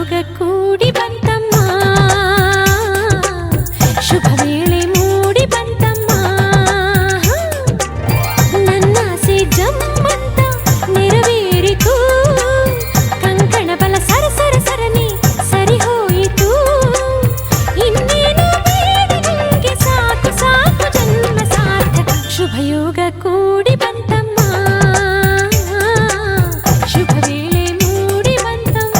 ಶುಭಯೋಗ ಕೂಡಿ ಬಂತಮ್ಮ, ಶುಭ ವೇಳೆ ಮೂಡಿ ಬಂತಮ್ಮ. ನನ್ನಾಸೆ ಜಮ್ಮಂತ ನೆರವೇರಿತು, ಕಂಕಣ ಬಲ ಸರ ಸರ ಸರನೆ ಸರಿ ಹೋಯಿತು. ಇನ್ನೇನು ಬೇಡ ನಿಂಗೆ, ಸಾಕು ಸಾಕು ಜನ್ಮ ಸಾರ್ಥಕ. ಶುಭಯೋಗ ಕೂಡಿ ಬಂತಮ್ಮ, ಶುಭ ವೇಳೆ ಮೂಡಿ ಬಂತಮ್ಮ.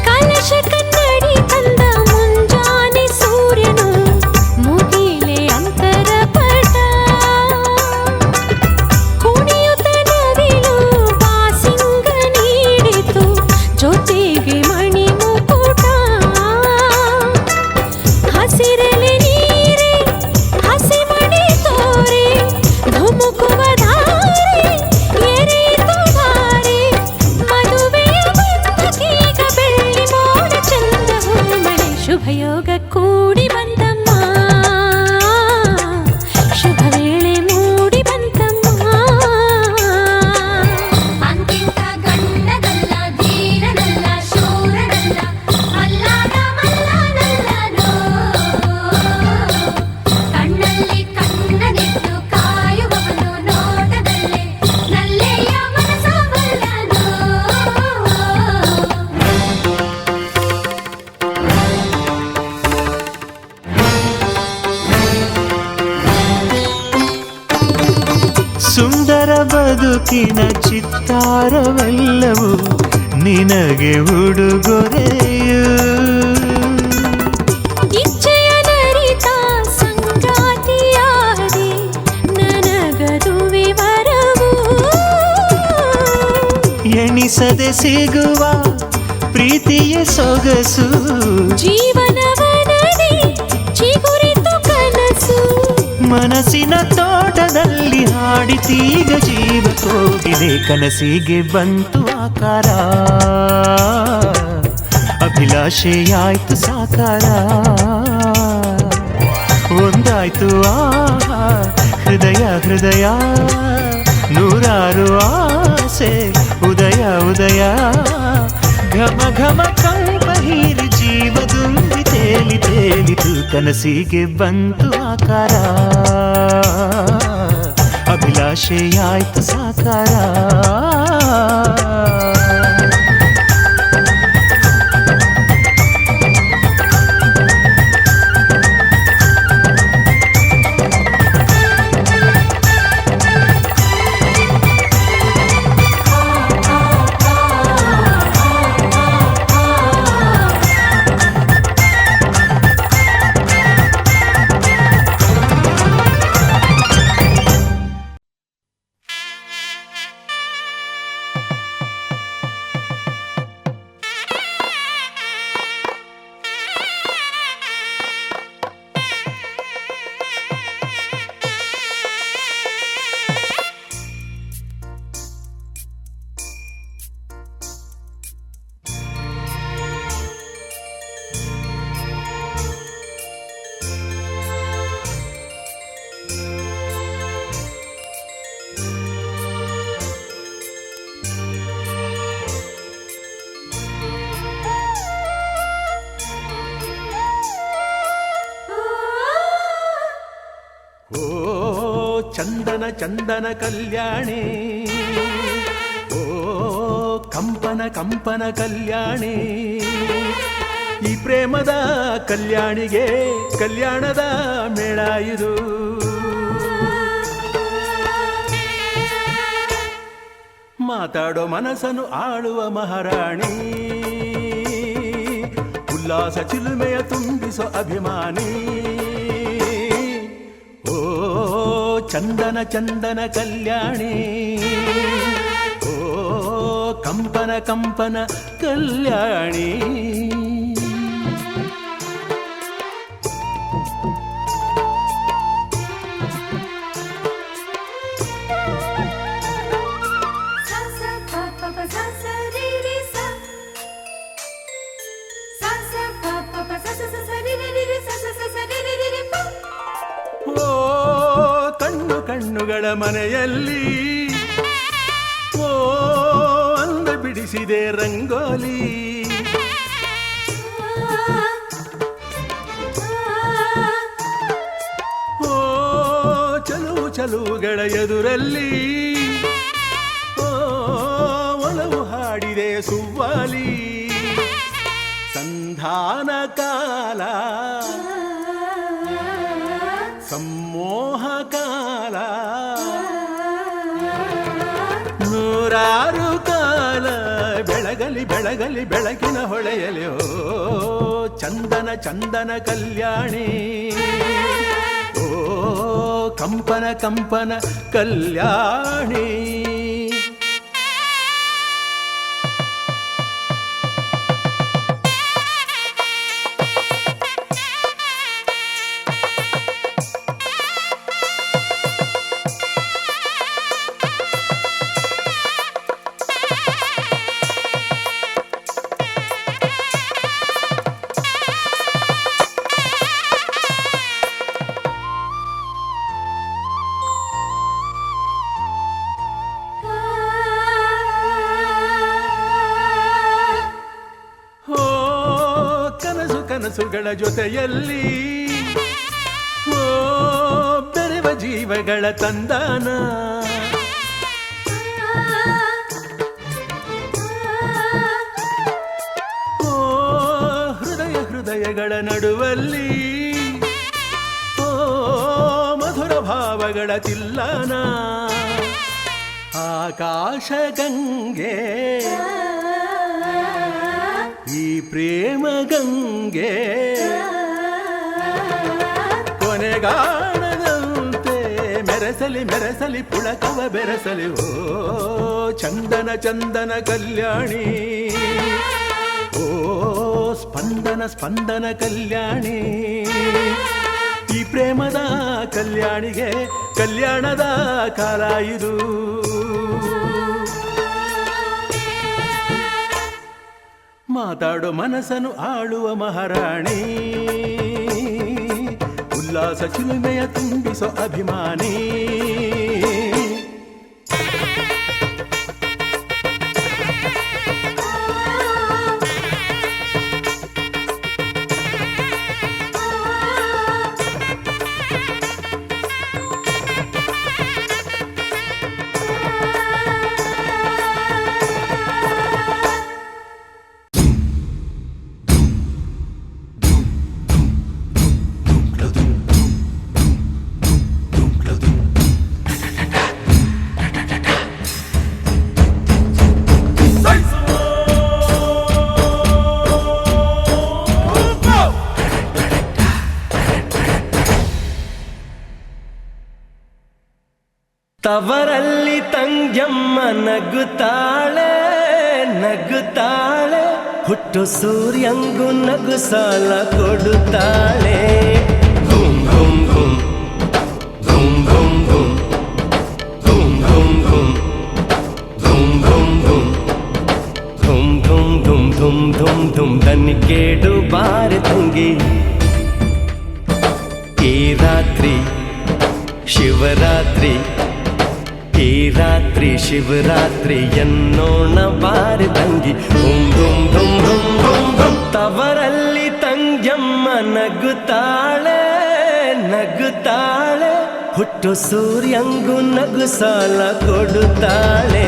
ಕಲಶ ಕನ್ನಡಿ ತಂದ ಮುಂಜಾನೆ ಸೂರ್ಯನು, ಮುಗಿಲೆ ಅಂತರ ಪಟ. ಕುಣಿಯುತ್ತ ನವಿಲು ಬಾಸಿಂಗ ನೀಡಿತು, ಜೊತೆಗೆ ಮಣಿ ಮುಕುಟ. ಹಸಿರಲೆ ನೀರೆ ಹಸಿ ಮಣಿ ತೋರೆ, ಧುಮುಕುವ ಧಾರೆ ಎರೆಯಿತು ಧಾರೆ. ಮದುವೆಯ ಬಂಧಕೀಗ ಬೆಳ್ಳಿ ಮೋಡ ಚಂದ ಹೂಮಳೆ. ಶುಭಯೋಗ ಕೂಡಿ ಬಂತಮ್ಮ, ಶುಭ ವೇಳೆ ಮೂಡಿ ಬಂತಮ್ಮ. ಅಂತಿಂತ ಗಂಡನಲ್ಲ, ಧೀರನಲ್ಲ, ಶೂರನಲ್ಲ, ಮಲ್ಲಾದ ಮಲ್ಲನಲ್ಲನೋ. ಕಣ್ಣಲ್ಲಿ ಕಣ್ಣನಿಟ್ಟು ಕಾಯುವವನು, ನೋಟದಲ್ಲೇ ನಲ್ಲೆಯ ಮನಸ ಬಲ್ಲನೋ. ಸುಂದರ ಬದುಕಿನ ಚಿತ್ತಾರವೆಲ್ಲವೂ ನಿನಗೆ ಉಡುಗೊರೆಯು. ಇಚ್ಛೆಯ ನರಿತ ಸಂಗಾತಿಯಾದೆ, ನನಗದುವೆ ವರವು. ಎಣಿಸದೆ ಸಿಗುವ ಪ್ರೀತಿಯ ಸೊಗಸು, ಜೀವನವನದಿ ಚಿಗುರಿತು ಕನಸು. ಮನಸ್ಸಿನ ತೋಟದಲ್ಲಿ ಹಾಡಿತೀಗ ಜೀವ ಕೋಗಿದೆ. ಕನಸಿಗೆ ಬಂತು ಆಕಾರ, ಅಭಿಲಾಷೆಯಾಯ್ತು ಸಾಕಾರ. ಒಂದಾಯ್ತು ಆಹಾ ಹೃದಯ ಹೃದಯ, ನೂರಾರು ಆಸೆ ಉದಯ ಉದಯ. ಘಮ ಘಮ ಕಂಪ ಹೀರಿ ಜೀವ ತುಂಬಿ ತೇಲಿ ತೇಲಿತು. ಕನಸಿಗೆ ಬಂತು ಆಕಾರ, ಅಭಿಲಾಷೆಯಾಯ್ತು ಸಾಕಾರ. ಚಂದನ ಚಂದನ ಕಲ್ಯಾಣಿ, ಓ ಕಂಪನ ಕಂಪನ ಕಲ್ಯಾಣಿ. ಈ ಪ್ರೇಮದ ಕಲ್ಯಾಣಿಗೆ ಕಲ್ಯಾಣದ ಮೇಳ ಇದು. ಮಾತಾಡೋ ಮನಸ್ಸನ್ನು ಆಳುವ ಮಹಾರಾಣಿ, ಉಲ್ಲಾಸ ಚಿಲುಮೆಯ ತುಂಬಿಸೋ ಅಭಿಮಾನಿ. ಓ ಚಂದನ ಚಂದನ ಕಲ್ಯಾಣಿ, ಓ ಕಂಪನ ಕಂಪನ ಕಲ್ಯಾಣಿ. ಮನೆಯಲ್ಲಿ ಓ ಅಂದ ಬಿಡಿಸಿದೆ ರಂಗೋಲಿ. ಓ ಚಲುವುಗಳ ಎದುರಲ್ಲಿ ಓ ಒಲವು ಹಾಡಿದೆ ಸುವ್ವಾಲಿ. ಸಂಧಾನ ಕಾಲ ಸಮ್ಮೋಹ ಕಾಲ ನೂರಾರು ಕಾಲ ಬೆಳಗಲಿ ಬೆಳಗಲಿ ಬೆಳಕಿನ ಹೊಳೆಯಲಿ. ಓ ಚಂದನ ಚಂದನ ಕಲ್ಯಾಣಿ ಓ ಕಂಪನ ಕಂಪನ ಕಲ್ಯಾಣಿ. ಕನಸುಗಳ ಜೊತೆಯಲ್ಲಿ ಓ ಬೆರೆವ ಜೀವಗಳ ತಂದಾನ. ಓ ಹೃದಯಗಳ ನಡುವಲ್ಲಿ ಓ ಮಧುರ ಭಾವಗಳ ತಿಲ್ಲಾನ. ಆಕಾಶ ಗಂಗೆ ಈ ಪ್ರೇಮ ಗಂಗೆ ಕೊನೆಗಾಣದಂತೆ ಮೆರೆಸಲಿ ಮೆರೆಸಲಿ ಪುಳಕವ ಬೆರೆಸಲಿ. ಓ ಚಂದನ ಚಂದನ ಕಲ್ಯಾಣಿ ಓ ಸ್ಪಂದನ ಸ್ಪಂದನ ಕಲ್ಯಾಣಿ. ಈ ಪ್ರೇಮದ ಕಲ್ಯಾಣಿಗೆ ಕಲ್ಯಾಣದ ಕಾಲ ಇದು. ಮಾತಾಡೋ ಮನಸ್ಸನ್ನು ಆಳುವ ಮಹಾರಾಣಿ ಉಲ್ಲಾಸ ಚಿಲುಮೆಯ ತುಂಬಿಸೋ ಅಭಿಮಾನಿ. ತವರಲ್ಲಿ ತಂಗ್ಯಮ್ಮ ನಗುತ್ತಾಳೆ ನಗುತ್ತಾಳೆ, ಹುಟ್ಟು ಸೂರ್ಯಂಗು ನಗು ಸಾಲ ಕೊಡುತ್ತಾಳೆ. ಘುಮ್ ಘುಮ್ ಘುಮ್ ಘುಮ್ ಘುಮ್ ಘುಮ್ ಘುಮ್ ಘುಮ್ ಘುಮ್ ಘುಮ್ ಘುಮ್ ಘುಮ್ ಘುಮ್ ಘುಮ್ ಧುಮ್ ಧುಮ್ ಧುಮ್ ದನಿಗೇಡು ಬಾರೆ ತಂಗಿ. ಈ ರಾತ್ರಿ ಶಿವರಾತ್ರಿ, ಈ ರಾತ್ರಿ ಶಿವರಾತ್ರಿ ಎನ್ನೋಣ ಬಾರಿ ತಂಗಿ. ಧುಮ್ ಧುಮ್ ಧುಮ್ ಧುಮ್ ಧುಮ್ ಧುಮ್. ತವರಲ್ಲಿ ತಂಗ್ಯಮ್ಮ ನಗುತ್ತಾಳೆ ನಗುತ್ತಾಳೆ, ಹುಟ್ಟು ಸೂರ್ಯಂಗು ನಗು ಸಾಲ ಕೊಡುತ್ತಾಳೆ.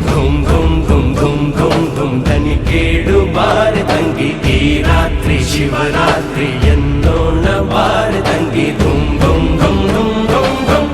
ಧುಮ್ ಧುಮ್ ಧುಮ್ ಧುಮ್ ಧುಮ್ ಧುಮ್ ದನಿಗೇಡು ಬಾರಿ ತಂಗಿ. ಈ ರಾತ್ರಿ ಶಿವರಾತ್ರಿ ಎನ್ನೋಣ ಬಾರಿ ತಂಗಿ. ಧುಮ್ ಧುಮ್ ಧುಮ್ ಧುಮ್ ಧುಮ್ ಧುಮ್.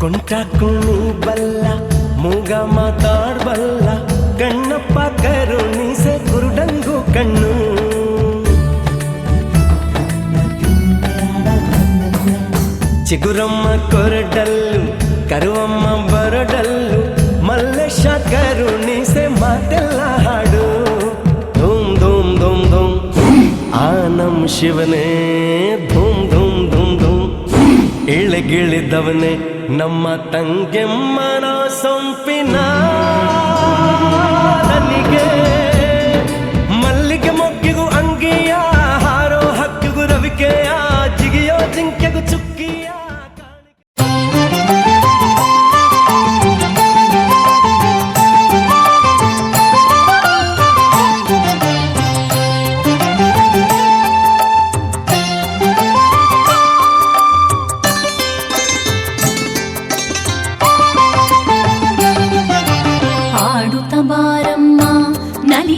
ಕೊಂಟಾಕುಣಿ ಬಲ್ಲ ಮೂಗ ಮಾತಾಡ್ಬಲ್ಲ, ಕಣ್ಣಪ್ಪ ಕರುಣಿಸೆ ಕುರುಡಂಗು ಕಣ್ಣು. ಚಿಗುರಮ್ಮ ಕೊರಡಲ್ಲು ಕರುವಮ್ಮ ಬರಡಲ್ಲು ಮಲ್ಲೇಶ ಕರುಣಿಸೆ ಮಾತೆಲ್ಲ ಹಾಡು ಧೂಮ್ ಧೂಮ್ ಧೂಮ್ ಧೂಮ್ ಆ ನಮ್ ಶಿವನೇ ಧೂಮ್ ಧೂಮ್ ಧೂಮ್ ಧೂಮ್ ಇಳಗಿಳಿದವನೇ ನಮ್ಮ ತಂಗೆಮ್ಮನ ಸೊಂಪಿನ ನನಗೆ ಮಲ್ಲಿಗೆ ಮೊಗ್ಗಿಗೂ ಅಂಗಿಯ ಹಾರೋ ಹಕ್ಕಿಗೂ ರವಿಕೆಯ ಜಿಗಿಯೋ ಜಿಂಕೆಗೂ ಚುಕ್ಕಿಯ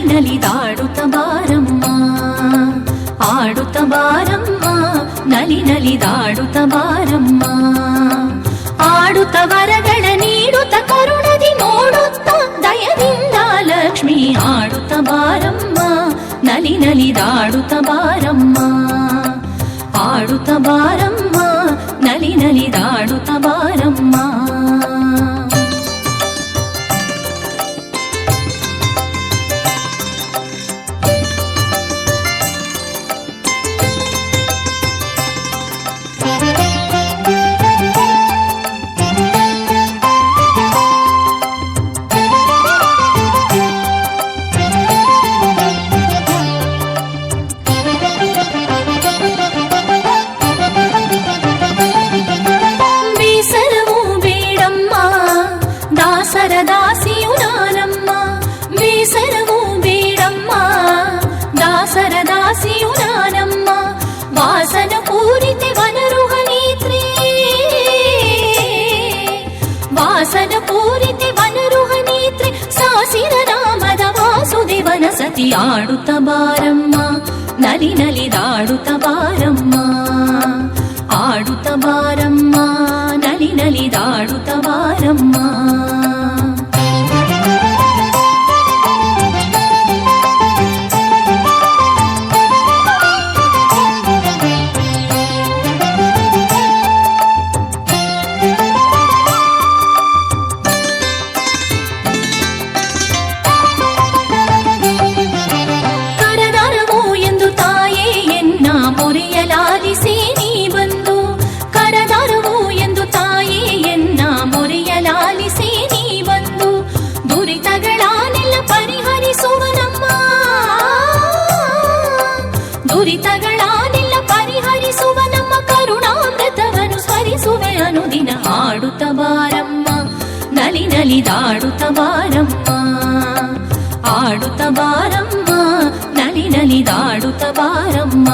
ನಲಿದಾಡುತ್ತ ಬಾರಮ್ಮ ಆಡುತ್ತ ಬಾರಮ್ಮ ನಲಿದಾಡುತ್ತ ಬಾರಮ್ಮ ಆಡುತ್ತ ವರಗಳ ನೀಡುತ್ತ ಕರುಣದಿ ನೋಡುತ್ತ ದಯದಿಂದ ಲಕ್ಷ್ಮಿ ಆಡುತ್ತ ಬಾರಮ್ಮ ನಲಿದಾಡುತ್ತ ಬಾರಮ್ಮ ಆಡುತ್ತ ಬಾರಮ್ಮ ನಲಿದಾಡುತ್ತ ಬಾರಮ್ಮ ಸತಿ ಆಡುತ್ತ ಬಾರಮ್ಮ ನಲಿದಾಡುತ್ತ ಬಾರಮ್ಮ ಆಡುತ್ತ ಬಾರಮ್ಮ ನಲಿದಾಡುತ್ತ ಬಾರಮ್ಮ ದುರಿತಗಳನ್ನೆಲ್ಲ ಪರಿಹರಿಸುವ ನಮ್ಮ ಕರುಣಾಮೃತವನ್ನು ಸ್ಮರಿಸುವೆ ಅನುದಿನ ಆಡುತ್ತ ಬಾರಮ್ಮ ನಲಿದಾಡುತ್ತ ಬಾರಮ್ಮ ಆಡುತ್ತ ಬಾರಮ್ಮ ನಲಿದಾಡುತ್ತ ಬಾರಮ್ಮ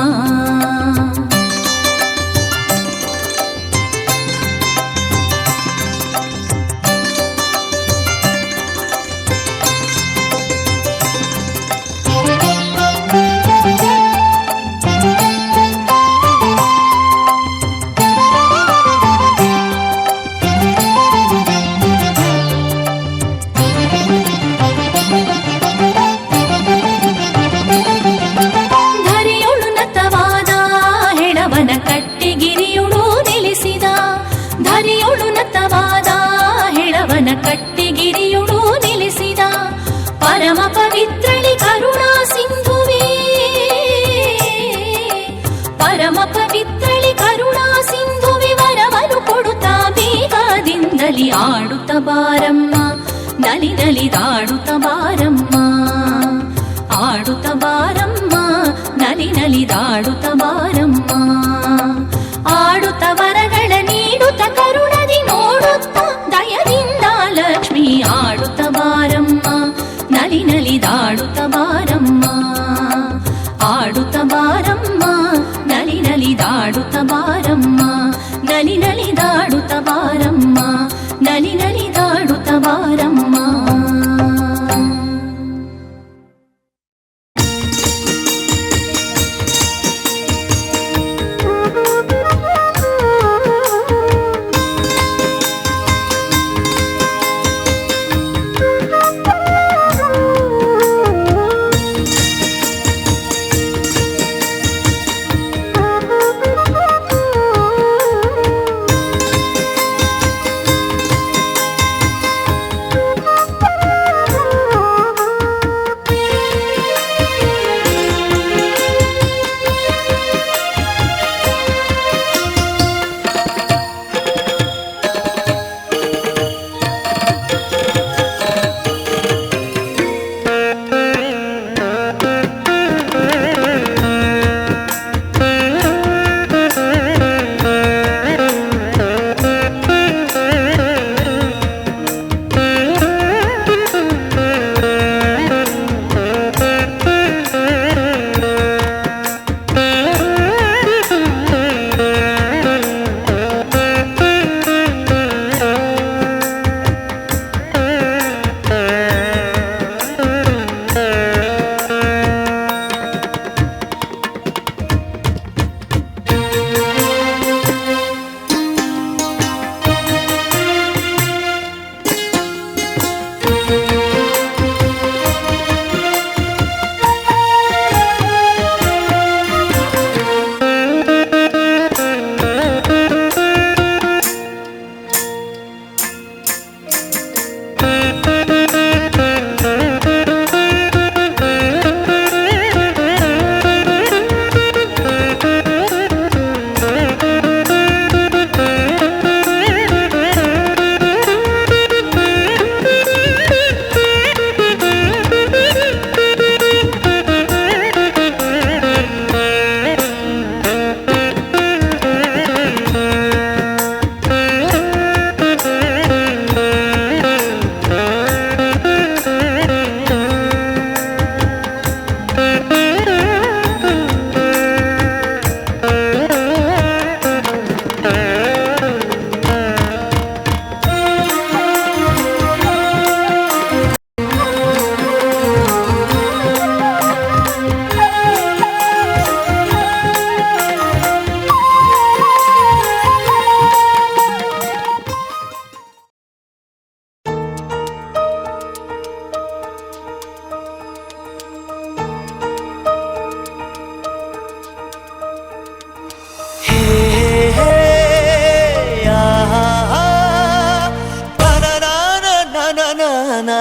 ಕಟ್ಟಿಗಿರಿಯುಡು ನಿಲ್ಲಿಸಿದ ಪರಮ ಪವಿತ್ರಳಿ ಕರುಣಾ ಸಿಂಧುವೇ ಪರಮ ಪವಿತ್ರಳಿ ಕರುಣಾ ಸಿಂಧುವೆ ವರವನ್ನು ಕೊಡುತ್ತಾ ಬೇಗದಿಂದಲಿ ಆಡುತ್ತ ಬಾರಮ್ಮ ನಲಿದಾಡುತ್ತ ಬಾರಮ್ಮ ಆಡುತ್ತ ಬಾರಮ್ಮ ನಲಿದಾಡುತ್ತ ಬಾರಮ್ಮ ಆಡುತ್ತ ವರಗಳ ನೀಡುತ್ತ ಕರುಣದಿ ನೋಡುತ್ತ ದಯದಿಂದ ಲಕ್ಷ್ಮಿ ಆಡುತ್ತ ಬಾರಮ್ಮ ನಲಿದಾಡುತ್ತ ಬಾರಮ್ಮ ಆಡುತ್ತ ಬಾರಮ್ಮ ನಲಿದಾಡುತ್ತ ಬಾರಮ್ಮ ನಲಿದಾಡುತ್ತ ಬಾರಮ್ಮ ನಲಿದಾಡುತ್ತ ಬಾರಮ್ಮ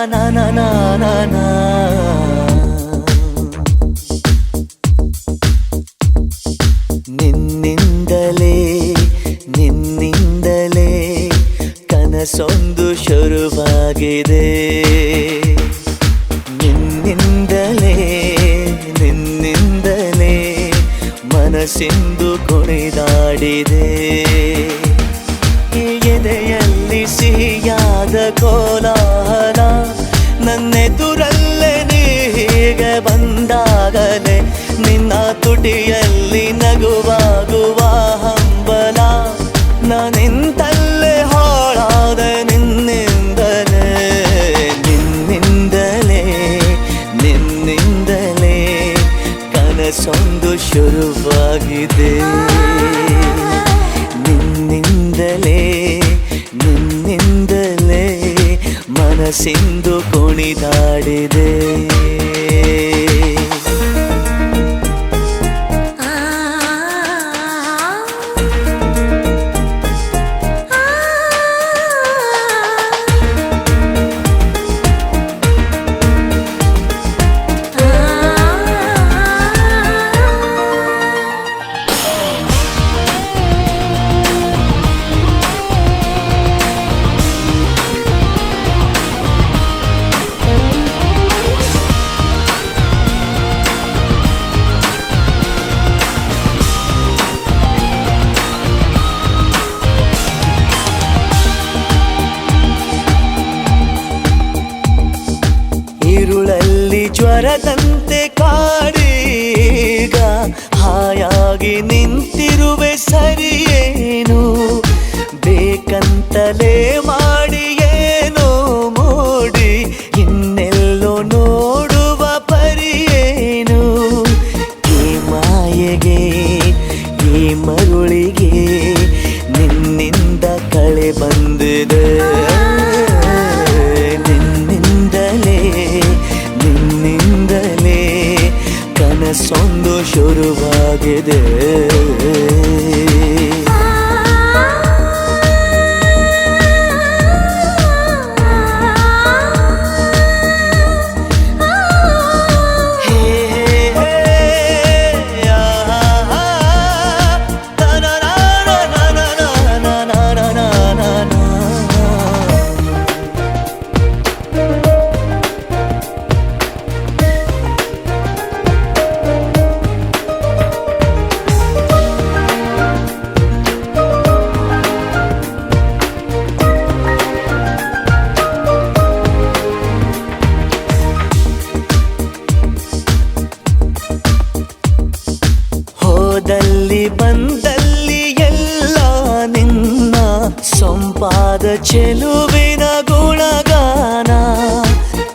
ನಾ ನಾ ನಾ ನಾ ನಾ. ನಿನ್ನಿಂದಲೇ ನಿನ್ನಿಂದಲೇ ಕನಸೊಂದು ಶುರುವಾಗಿದೆ. ನಿನ್ನಿಂದಲೇ ನಿನ್ನಿಂದಲೇ ಮನಸ್ಸಿಂದು ಕುಣಿದಾಡಿದೆ. ಎದೆಯಲ್ಲಿ ಸಿಹಿಯಾದ ಕೋಲಾಹಲ ನನ್ನೆದುರಲ್ಲೇ ನೀ ಹೀಗೆ ಬಂದಾಗಲೇ ನಿನ್ನ ತುಟಿಯಲ್ಲಿ ನಗುವಾಗುವ ಹಂಬಲ ನಾನಿಂತಲ್ಲೇ ಹಾಳಾದ ನಿನ್ನಿಂದಲೇ ನಿನ್ನಿಂದಲೇ ನಿನ್ನಿಂದಲೇ ಕನಸೊಂದು ಶುರುವಾಗಿದೆ. ನಿನ್ನಿಂದಲೇ ನಿನ್ನಿಂದಲೇ ಮನಸ್ಸಿಂದು ಕುಣಿದಾಡಿದೆ. ഇരുളಲ್ಲಿ ಜ್ವರದಂತೆ ಕಾಡೀಗ ಹಾಯಾಗಿ ನಿಂತಿರುವೆ ಸರಿಯೇನು ಬೇಕಂತಲೇ ಮಾಡಿ ಏನೋ ಮೋಡಿ ಇನ್ನೆಲ್ಲೋ ನೋಡುವ ಪರಿಯೇನು. ಈ ಮಾಯೆಗೆ ಈ ಮರುಳಿಗೆ ನಿನ್ನಿಂದ ಕಳೆ ಬಂದಿದೆ. ನಿನ್ನಿಂದಲೇ ಕನಸೊಂದು ಶುರುವಾಗಿದೆ. ಹೋದಲ್ಲಿ ಬಂದಲ್ಲಿ ಎಲ್ಲ ನಿನ್ನ ಸೊಂಪಾದ ಚೆಲುವಿನ ಗುಣಗಾನ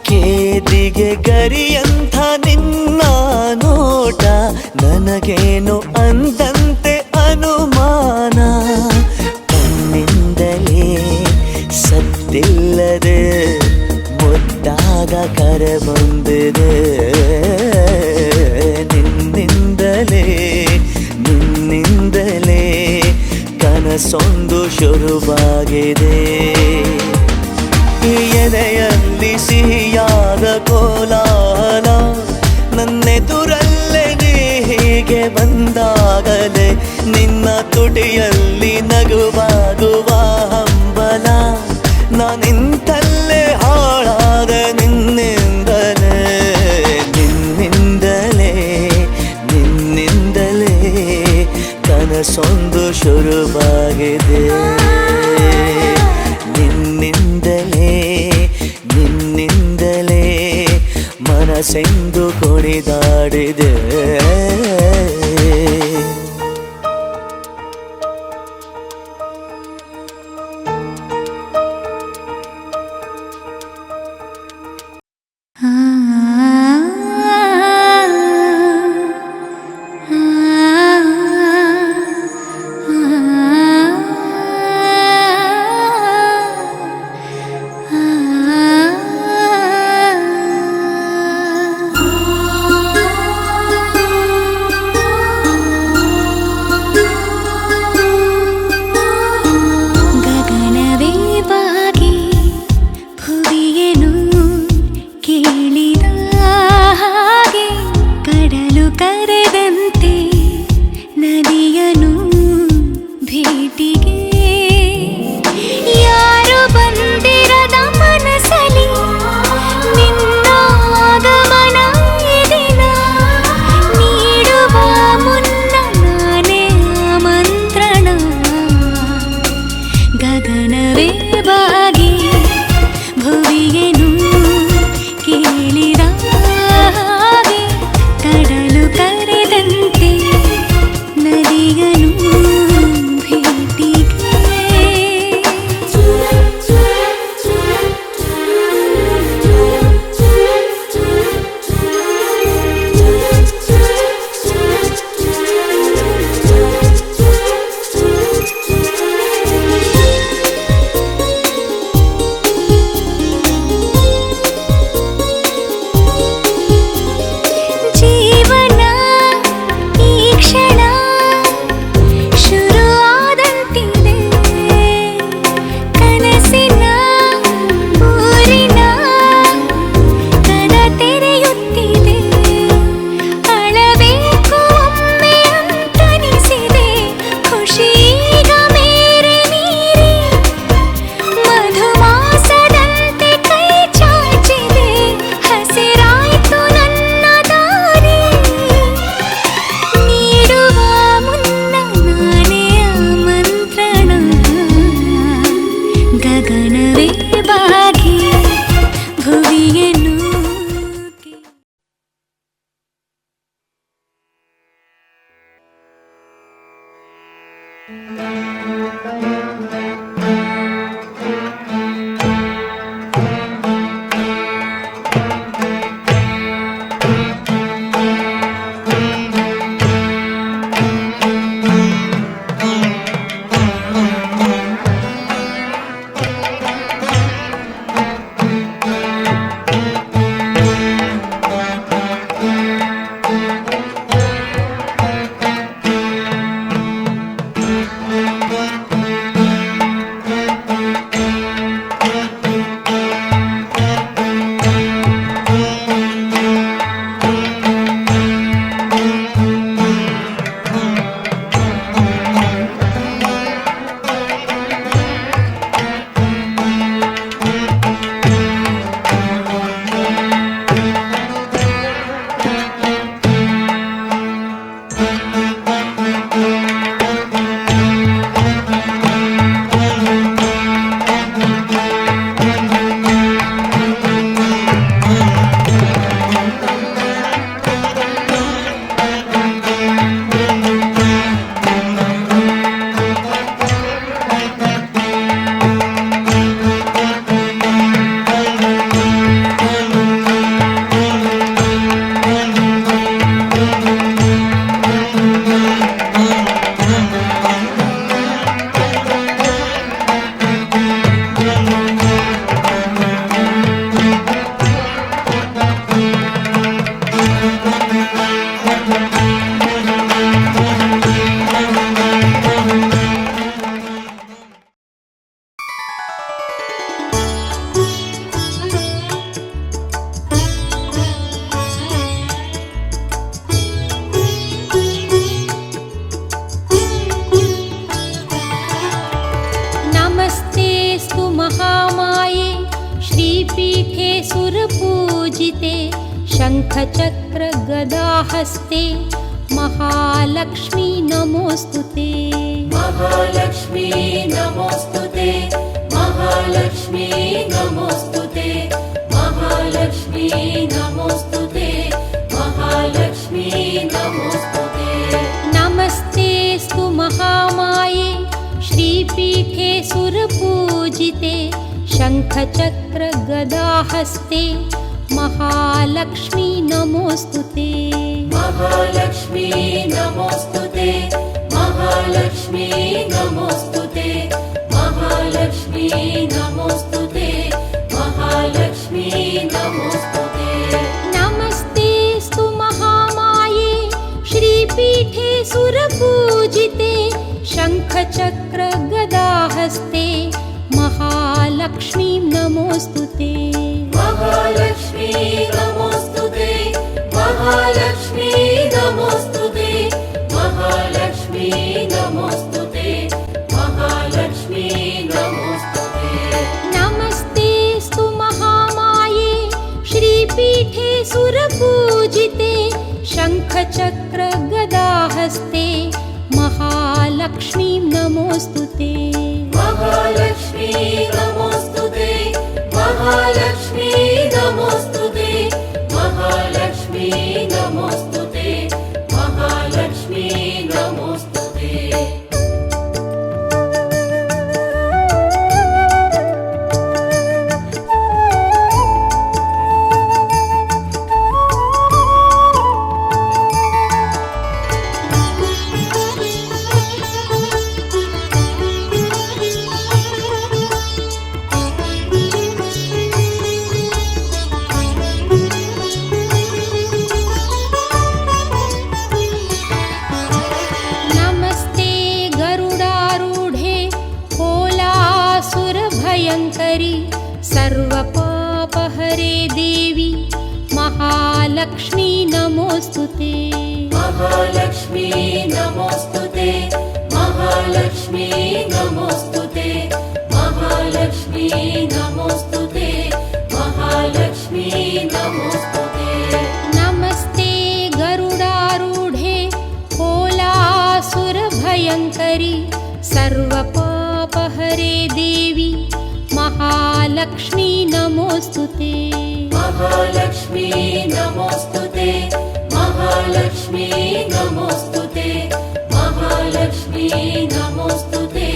ಕೇದಿಗೆ ಗರಿಯಂಥ ನಿನ್ನ ನೋಟ ನನಗೇನು ಅಂದಂತೆ ಅನುಮಾನ. ಕಣ್ಣಿಂದಲೇ ಸತ್ತಿಲ್ಲದೆ ಮುದ್ದಾದ ಕರೆ ಬಂದಿದೆ. ನಿನ್ನಿಂದಲೇ ನಿನ್ನಿಂದಲೇ ಕನಸೊಂದು ಶುರುವಾಗಿದೆ. ಎದೆಯಲ್ಲಿ ಸಿಹಿಯಾದ ಕೋಲಾಹಲ ನನ್ನೆದುರಲ್ಲೇ ನೀ ಹೀಗೆ ಬಂದಾಗಲೇ ನಿನ್ನ ತುಟಿಯಲ್ಲಿ ನಗುವಾಗುವ ಹಂಬಲ ನಾನಿಂತಲ್ಲೇ ಹಾಳಾದ ನಿನ್ನಿಂದಲೇ ನಿನ್ನಿಂದಲೇ ನಿನ್ನಿಂದಲೇ ಕನಸೊಂದು ಶುರುವಾಗಿದೆ. ನಿನ್ನಿಂದಲೇ ನಿನ್ನಿಂದಲೇ ಮನಸ್ಸೆಂದು ಕುಣಿದಾಡಿದೆ. ಗಗನವೇ ಬಾಗಿ ಭುವಿಗೆನು ಕೇಳಿದ ಹಾಗೆ ಕಡಲು ಕರೆದಂತೆ ನದಿಗನು ಭೇಟಿಗೆ ಜೀವನ ಈ ಕ್ಷಣ ಶುರುವಾದಂತಿದೆ ಕನಸಿನ ಊರಿನ ಕದ ತೆರೆಯುತ್ತಿದೆ ಅಳಬೇಕು ಒಮ್ಮೆ ಅಂತನಿಸಿದೆ ಖುಷೀಗ ಮೇರೆ ನೀರಿ ಮಧುಮಾಸದಂತೆ ಕೈ ಚಾಚಿದೆ ಹಸಿರಾಯ್ತು ನನ್ನ ದಾರಿ ನೀಡುವ ಮುನ್ನ ನಾನೇ ಆಮಂತ್ರಣ ಗಗನವೇ ಬಾಗಿ ಭುವಿಯನ್ನು नमस्तेऽस्तु महामाये श्रीपीठे सुरपूजिते शङ्खचक्रगदाहस्ते महालक्ष्मी नमोऽस्तुते महालक्ष्मी नमोस्तुते महालक्ष्मी नमोस्तुते महालक्ष्मी नमोस्तुते महालक्ष्मी नमोस्तुते नमस्तेऽस्तु महामाये श्रीपीठे सुरपूजिते शङ्खचक्रगदाहस्ते महालक्ष्मी नमोऽस्तुते महालक्ष्मी नमोस्तुते महालक्ष्मी नमोस्तुते महालक्ष्मी नमोस्तुते महालक्ष्मी नमोस्तुते नमस्तेऽस्तु महामाये श्रीपीठे सुरपूजिते शङ्खचक्रगदाहस्ते महालक्ष्मी नमोऽस्तुते महालक्ष्मी नमोस्तुते महालक्ष्मी नमोस्तुते महालक्ष्मी नमोस्तुते महालक्ष्मी नमोस्तुते नमस्तेऽस्तु महामाये श्रीपीठे सुरपूजिते शङ्खचक्रगदाहस्ते महालक्ष्मी नमोऽस्तुते महालक्ष्मी महालक्ष्मी नमोस्तुते महालक्ष्मी नमोस्तुते महालक्ष्मी नमोस्तुते महालक्ष्मी नमोस्तुते नमस्ते गरुडारूढे कोलासुरभयङ्करि सर्वपापहरे देवी महालक्ष्मी नमोस्तुते महालक्ष्मी नमोस्तुते महालक्ष्मी नमोस्तुते महालक्ष्मी नमोस्तुते महालक्ष्मी नमोस्तुते नमस्ते गरुडारूढे कोलासुरभयङ्करि सर्वपापहरे देवी महालक्ष्मी नमोस्तुते महालक्ष्मी नमोस्तुते महालक्ष्मी नमोस्तुते महालक्ष्मी नमोस्तुते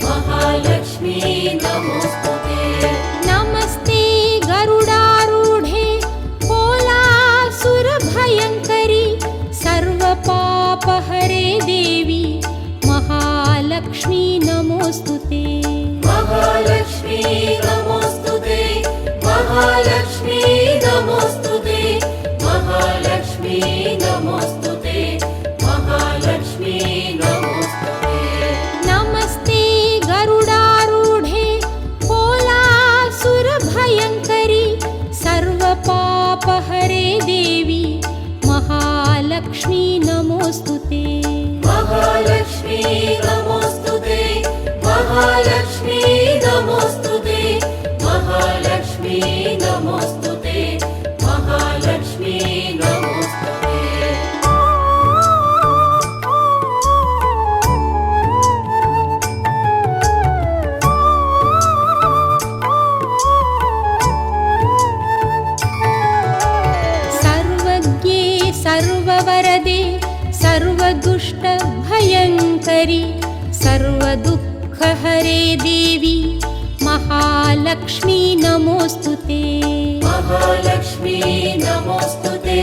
महालक्ष्मी नमोस्तुते नमस्ते गरुडारूढे कोलासुरभयङ्करि सर्वपापहरे देवी महालक्ष्मी नमोस्तुते महालक्ष्मी नमोस्तुते महालक्ष्मी नमोस्तुते महालक्ष्मी नमोस्तुते महालक्ष्मी नमोस्तुते नमस्ते गरुडारूढे कोलासुरभयङ्करि सर्वपापहरे देवी महालक्ष्मी नमोस्तुते महालक्ष्मी नमोस्तुते महालक्ष्मी नमोस्तुते महालक्ष्मी नमोस्तुते महालक्ष्मी नमोस्तुते सर्वज्ञे सर्ववरदे सर्वदुष्टभयङ्करि सर्वदुःखहरे देवी महालक्ष्मी नमोस्तुते महालक्ष्मी नमोस्तुते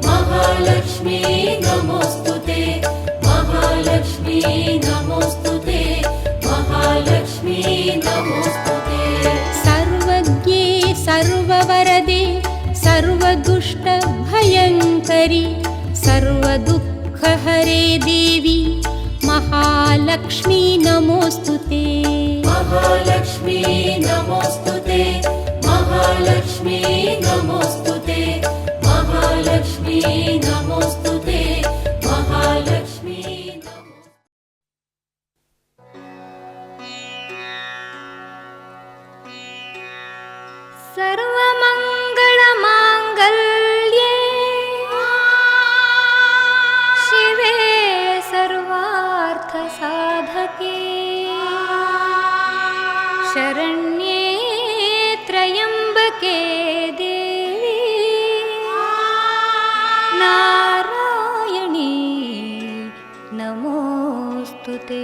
महालक्ष्मी नमोस्तुते महालक्ष्मी नमोस्तुते महालक्ष्मी नमोस्तुते सर्वज्ञे सर्ववरदे सर्वदुष्टभयङ्करि सर्वदुःखहरे देवी महालक्ष्मी नमोस्तुते महालक्ष्मी नमोस्तुते महालक्ष्मी नमोस्तुते महालक्ष्मी नमोस्तुते महालक्ष्मी सर्वमङ्गलमाङ्गल्ये शिवे सर्वार्थसाधके शरण्ये त्र्यम्बके देवी नारायणी नमोस्तुते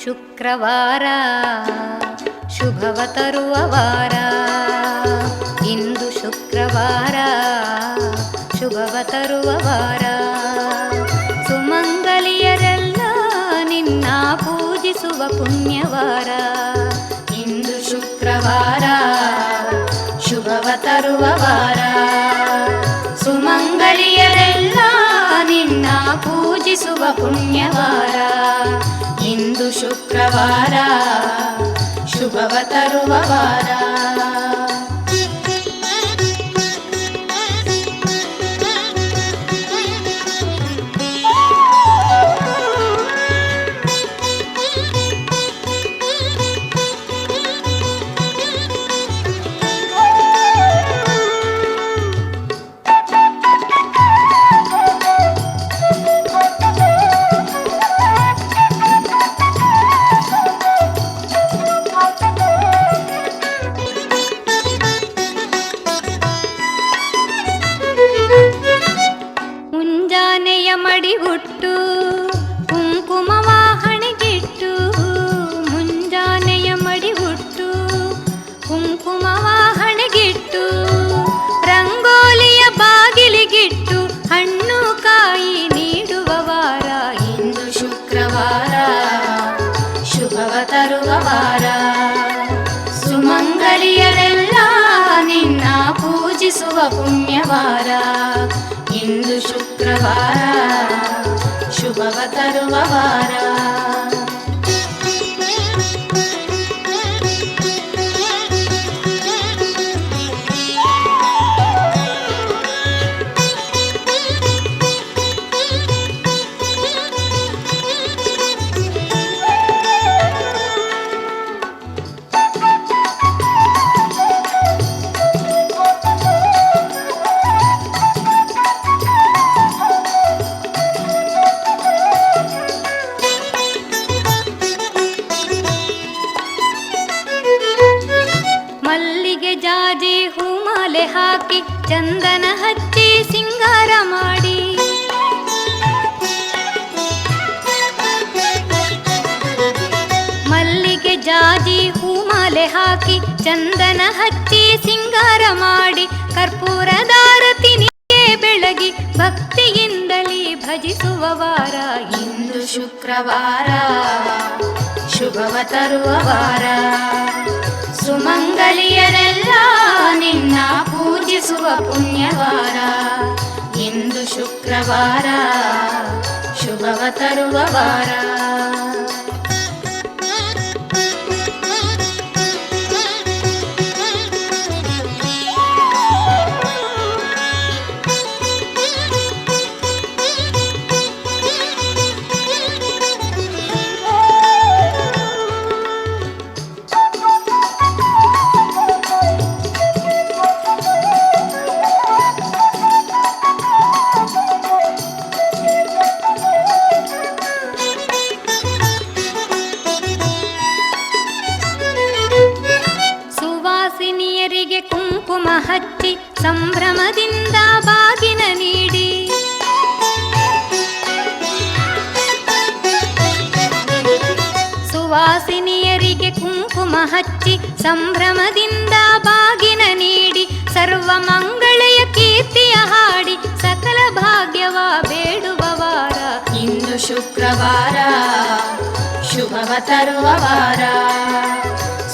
ಶುಕ್ರವಾರ ಶುಭವ ತರುವ ವಾರ ಇಂದು ಶುಕ್ರವಾರ ಶುಭವ ತರುವ ವಾರ ಸುಮಂಗಲಿಯರೆಲ್ಲ ನಿನ್ನ ಪೂಜಿಸುವ ಪುಣ್ಯವಾರ ಇಂದು ಶುಕ್ರವಾರ ಶುಭವ ತರುವ ವಾರ ಸುಮಂಗಲಿಯರೆಲ್ಲ ನಿನ್ನ ಪೂಜಿಸುವ ಪುಣ್ಯವಾರ ಇಂದು ಶುಕ್ರವಾರ ಶುಭವ ತರುವ ವಾರ. ಮುಂಜಾನೆಯ ಮಡಿಗುಟ್ಟು ಕುಂಕುಮವ ಹಣೆಗಿಟ್ಟು, ಮುಂಜಾನೆಯ ಮಡಿಗುಟ್ಟು ಕುಂಕುಮವ ಹಣೆಗಿಟ್ಟು, ರಂಗೋಲಿಯ ಬಾಗಿಲಿಗಿಟ್ಟು ಹಣ್ಣು ಕಾಯಿ ನೀಡುವ ವಾರ. ಇಂದು ಶುಕ್ರವಾರ ಶುಭವ ತರುವ ವಾರ. ಸುಮಂಗಲಿಯರೆಲ್ಲ ನಿನ್ನ ಪೂಜಿಸುವ ಪುಣ್ಯವಾರ. ಇಂದು ಶುಕ್ರವಾರ ಶುಭವ ತರುವ ವಾರ. ಮಲ್ಲಿಗೆ ಜಾಜಿ ಹೂಮಾಲೆ ಹಾಕಿ ಚಂದನ ಹಚ್ಚಿ ಸಿಂಗಾರ ಮಾಡಿ, ಮಲ್ಲಿಗೆ ಜಾಜಿ ಹೂಮಾಲೆ ಹಾಕಿ ಚಂದನ ಹಚ್ಚಿ ಸಿಂಗಾರ ಮಾಡಿ, ಕರ್ಪೂರದಾರತಿ ನೀಗೆ ಬೆಳಗಿ ಭಕ್ತಿಯಿಂದಲೇ ಭಜಿಸುವ ವಾರ. ಇಂದು ಶುಕ್ರವಾರ ಶುಭವ ತರುವ ವಾರ. ಸುಮಂಗಲಿಯರೆಲ್ಲ ನಿನ್ನ ಪೂಜಿಸುವ ಪುಣ್ಯವಾರ. ಇಂದು ಶುಕ್ರವಾರ ಶುಭವ ತರುವ ವಾರ. ಸುವಾಸಿನಿಯರಿಗೆ ಕುಂಕುಮ ಹಚ್ಚಿ ಸಂಭ್ರಮದಿಂದ ಬಾಗಿನ ನೀಡಿ, ಸುವಾಸಿನಿಯರಿಗೆ ಕುಂಕುಮ ಹಚ್ಚಿ ಸಂಭ್ರಮದಿಂದ ಬಾಗಿನ ನೀಡಿ, ಸರ್ವ ಮಂಗಳೆಯ ಕೀರ್ತಿಯ ಹಾಡಿ ಸಕಲ ಭಾಗ್ಯವ ಬೇಡುವ ವಾರ. ಇಂದು ಶುಕ್ರವಾರ ಶುಭವ ತರುವ ವಾರ.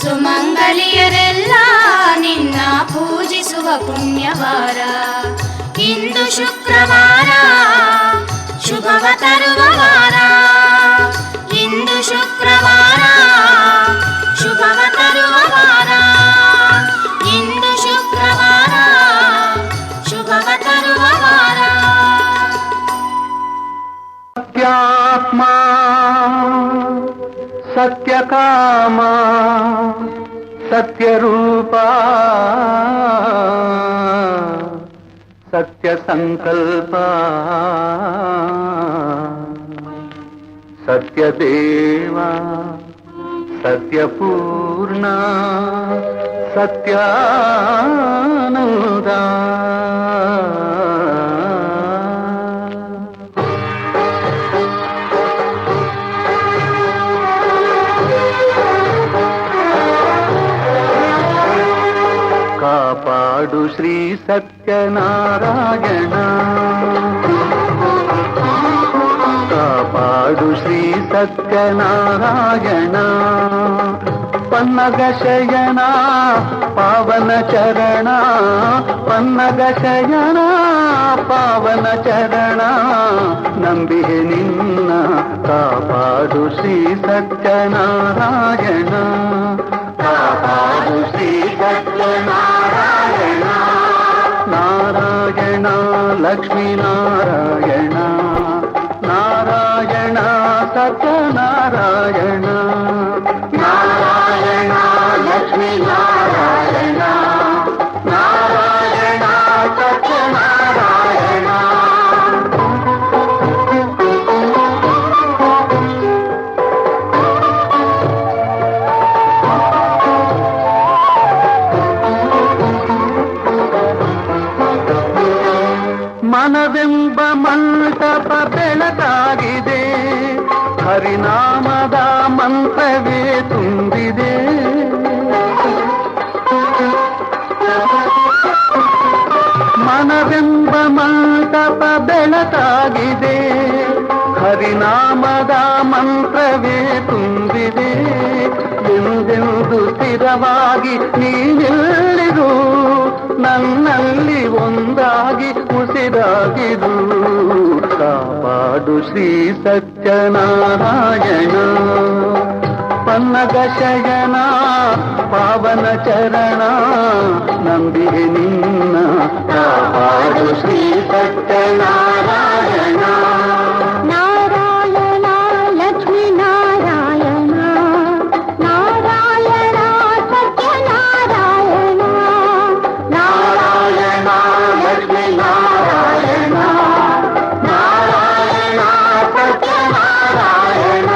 ಸುಮಂಗಲಿಯರೆಲ್ಲ ನಿನ್ನ ಪೂಜಿಸುವ ಪುಣ್ಯವಾರ. ಇಂದು ಶುಕ್ರವಾರ ಶುಭವ ತರುವ ವಾರ. ಇಂದು ಶುಕ್ರವಾರ ಶುಭವ ತರುವ ವಾರ. ಇಂದು ಶುಕ್ರವಾರ ಶುಭವ ತರುವ ವಾರ. ಸತ್ಯಾತ್ಮ ಸತ್ಯಕಾಮ ಸತ್ಯರೂಪ ಸತ್ಯಸಂಕಲ್ಪ ಸತ್ಯದೇವ ಸತ್ಯಪೂರ್ಣ ಸತ್ಯಾನಂದ. ಕಾಪಾಡು ಶ್ರೀ ಸತ್ಯನಾರಾಯಣ, ಕಾಪಾಡು ಶ್ರೀ ಸತ್ಯನಾರಾಯಣ, ಪನ್ನಗ ಶಯನ ಪಾವನ ಚರಣ ಪನ್ನಗ ಶಯನ ಪಾವನ ಚರಣ ನಂಬಿಹೆ ನಿನ್ನ ಕಾಪಾಡು ಶ್ರೀ ಸತ್ಯನಾರಾಯಣ ಕಾಪಾಡು ಶ್ರೀ ಸತ್ಯನಾರಾಯಣ ನಾರಾಯಣ ಲಕ್ಷ್ಮೀ ನಾರಾಯಣ ನಾರಾಯಣ ಸತ್ಯನಾರಾಯಣ ನಾರಾಯಣ ಲಕ್ಷ್ಮೀ ನಾರಾಯಣ ನಾರಾಯಣ ಸತ್ಯನಾರಾಯಣ ಮನವೆಂಬ ಮಂಟಪ ಬೆಳಕಾಗಿದೆ ಹರಿನಾಮದ ಮಂತ್ರವೇ ತುಂಬಿದೆ ಮನವೆಂಬ ಮಂಟಪ ಬೆಳಕಾಗಿದೆ ಹರಿನಾಮದ ಮಂತ್ರವೇ ತುಂಬಿದೆ ಎಂದೆಂದು ಸ್ಥಿರವಾಗಿ ನೀನೆಲ್ಲಿರು ನನ್ನಲ್ಲಿ ಒಂದಾಗಿ ಉಸಿರಾಗಿರು ಕಾಪಾಡು ಶ್ರೀ ಸತ್ಯನಾರಾಯಣ ಪನ್ನಗ ಶಯನ ಪಾವನ ಚರಣ ನಂಬಿಹೆ ನಿನ್ನ ಕಾಪಾಡು ಶ್ರೀ ಸತ್ಯನಾರಾಯಣ ನಾರಾಯಣ ಲಕ್ಷ್ಮೀ ನಾರಾಯಣ ನಾರಾಯಣ ಸತ್ಯನಾರಾಯಣ ನಾರಾಯಣ ಲಕ್ಷ್ಮೀ ನಾರಾಯಣ ನಾರಾಯಣ ಸತ್ಯನಾರಾಯಣ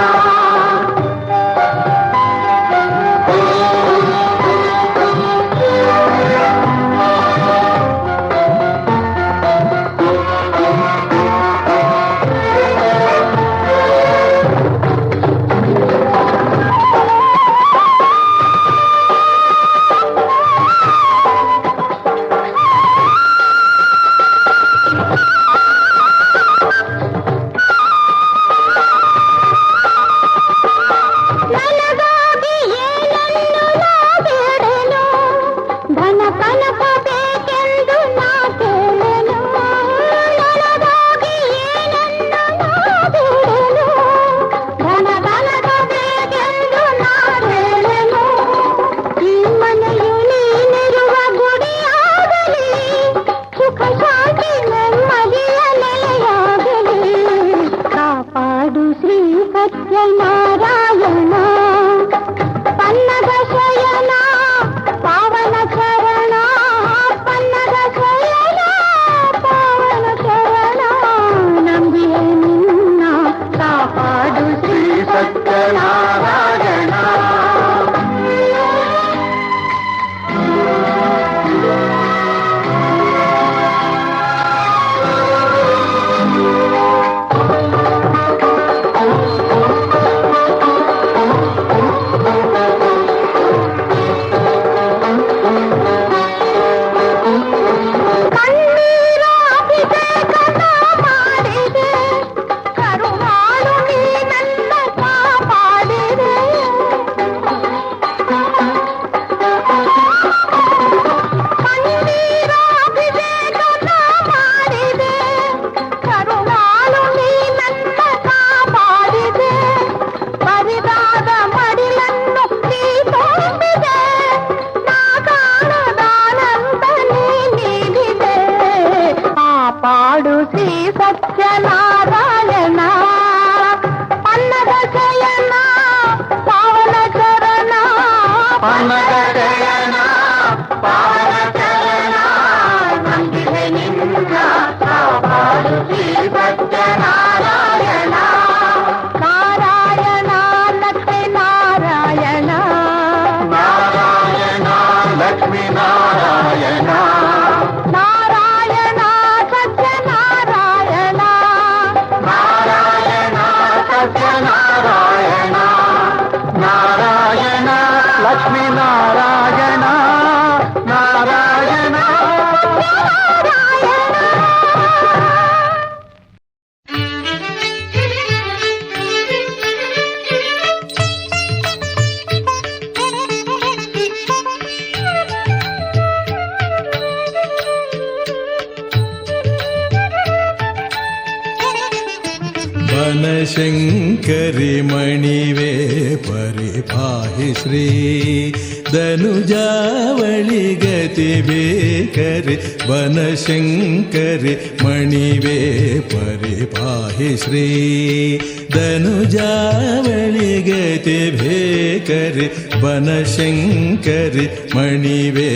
ನನಗಾಗಿ ಏನನ್ನು ನಾ ಬೇಡನು ಧನ ಕನಕ ಬೇಕೆಂದು ನಾ ಕೇಳನು ನನಗಾಗಿ ಏನನ್ನು ನಾ ಬೇಡನು ಧನ ಕನಕ ಬೇಕೆಂದು ನಾ ಕೇಳನು ಈ ಮನೆಯು ನೀನಿರುವ ಗುಡಿಯಾಗಲಿ ಸುಖ ಶಾಂತಿ ನೆಮ್ಮದಿಯ ನೆಲೆಯಾಗಲಿ ಕಾಪಾಡು ಶ್ರೀ ಸತ್ಯನಾರಾಯಣ ಪನ್ನಗ ಶಯನ ಪಾವನ ಚರಣ ಪನ್ನಗ ಶಯನ ಪಾವನ ಚರಣ ನಂಬಿಯೇ ನಿನ್ನ ಕಾಪಾಡು ಶ್ರೀ ಸತ್ಯನಾರಾಯಣ ಕಣ್ಣೀರ ಅಭಿಷೇಕನ ಮಾಡಿದೆ ಕರುಣಾಳು ನೀ ನನ್ನ ಕಾಪಾಡಿದೆ ಕಣ್ಣೀರ ಅಭಿಷೇಕನ ಮಾಡಿದೆ ಕರುಣಾಳು ನೀ ನನ್ನ ಕಾಪಾಡಿದೆ ಬರಿದಾದ ಮಡಿಲನ್ನು ನೀ ತುಂಬಿದೆ ನಾ ಕಾಣದಾನಂದ ನೀ ನೀಡಿದೆ ಕಾಪಾಡು ಶ್ರೀ ಸತ್ಯನಾರಾಯಣ ಪನ್ನಗ ಶಯನ ಪಾವನ ಚರಣ ಪನ್ನಗ ಶಯನ ಪಾವನ ಚರಣ ನಂಬಿಹೆ ನಿನ್ನ ಕಾಪಾಡು ಶ್ರೀ ಸತ್ಯನಾರಾಯಣ ನಾರಾಯಣ ಲಕ್ಷ್ಮೀ ನಾರಾಯಣ ನಾರಾಯಣ ಲಕ್ಷ್ಮೀ ನಾರಾಯಣ ನಾರಾಯಣ ಸತ್ಯನಾರಾಯಣ बनशङ्करि मणिवे परिपाहि श्री धनुजावळि गति बेकरि बनशङ्करि मणिवे परिपाहि श्री धनुजावळि गति बेकरि बनशङ्करि मणिवे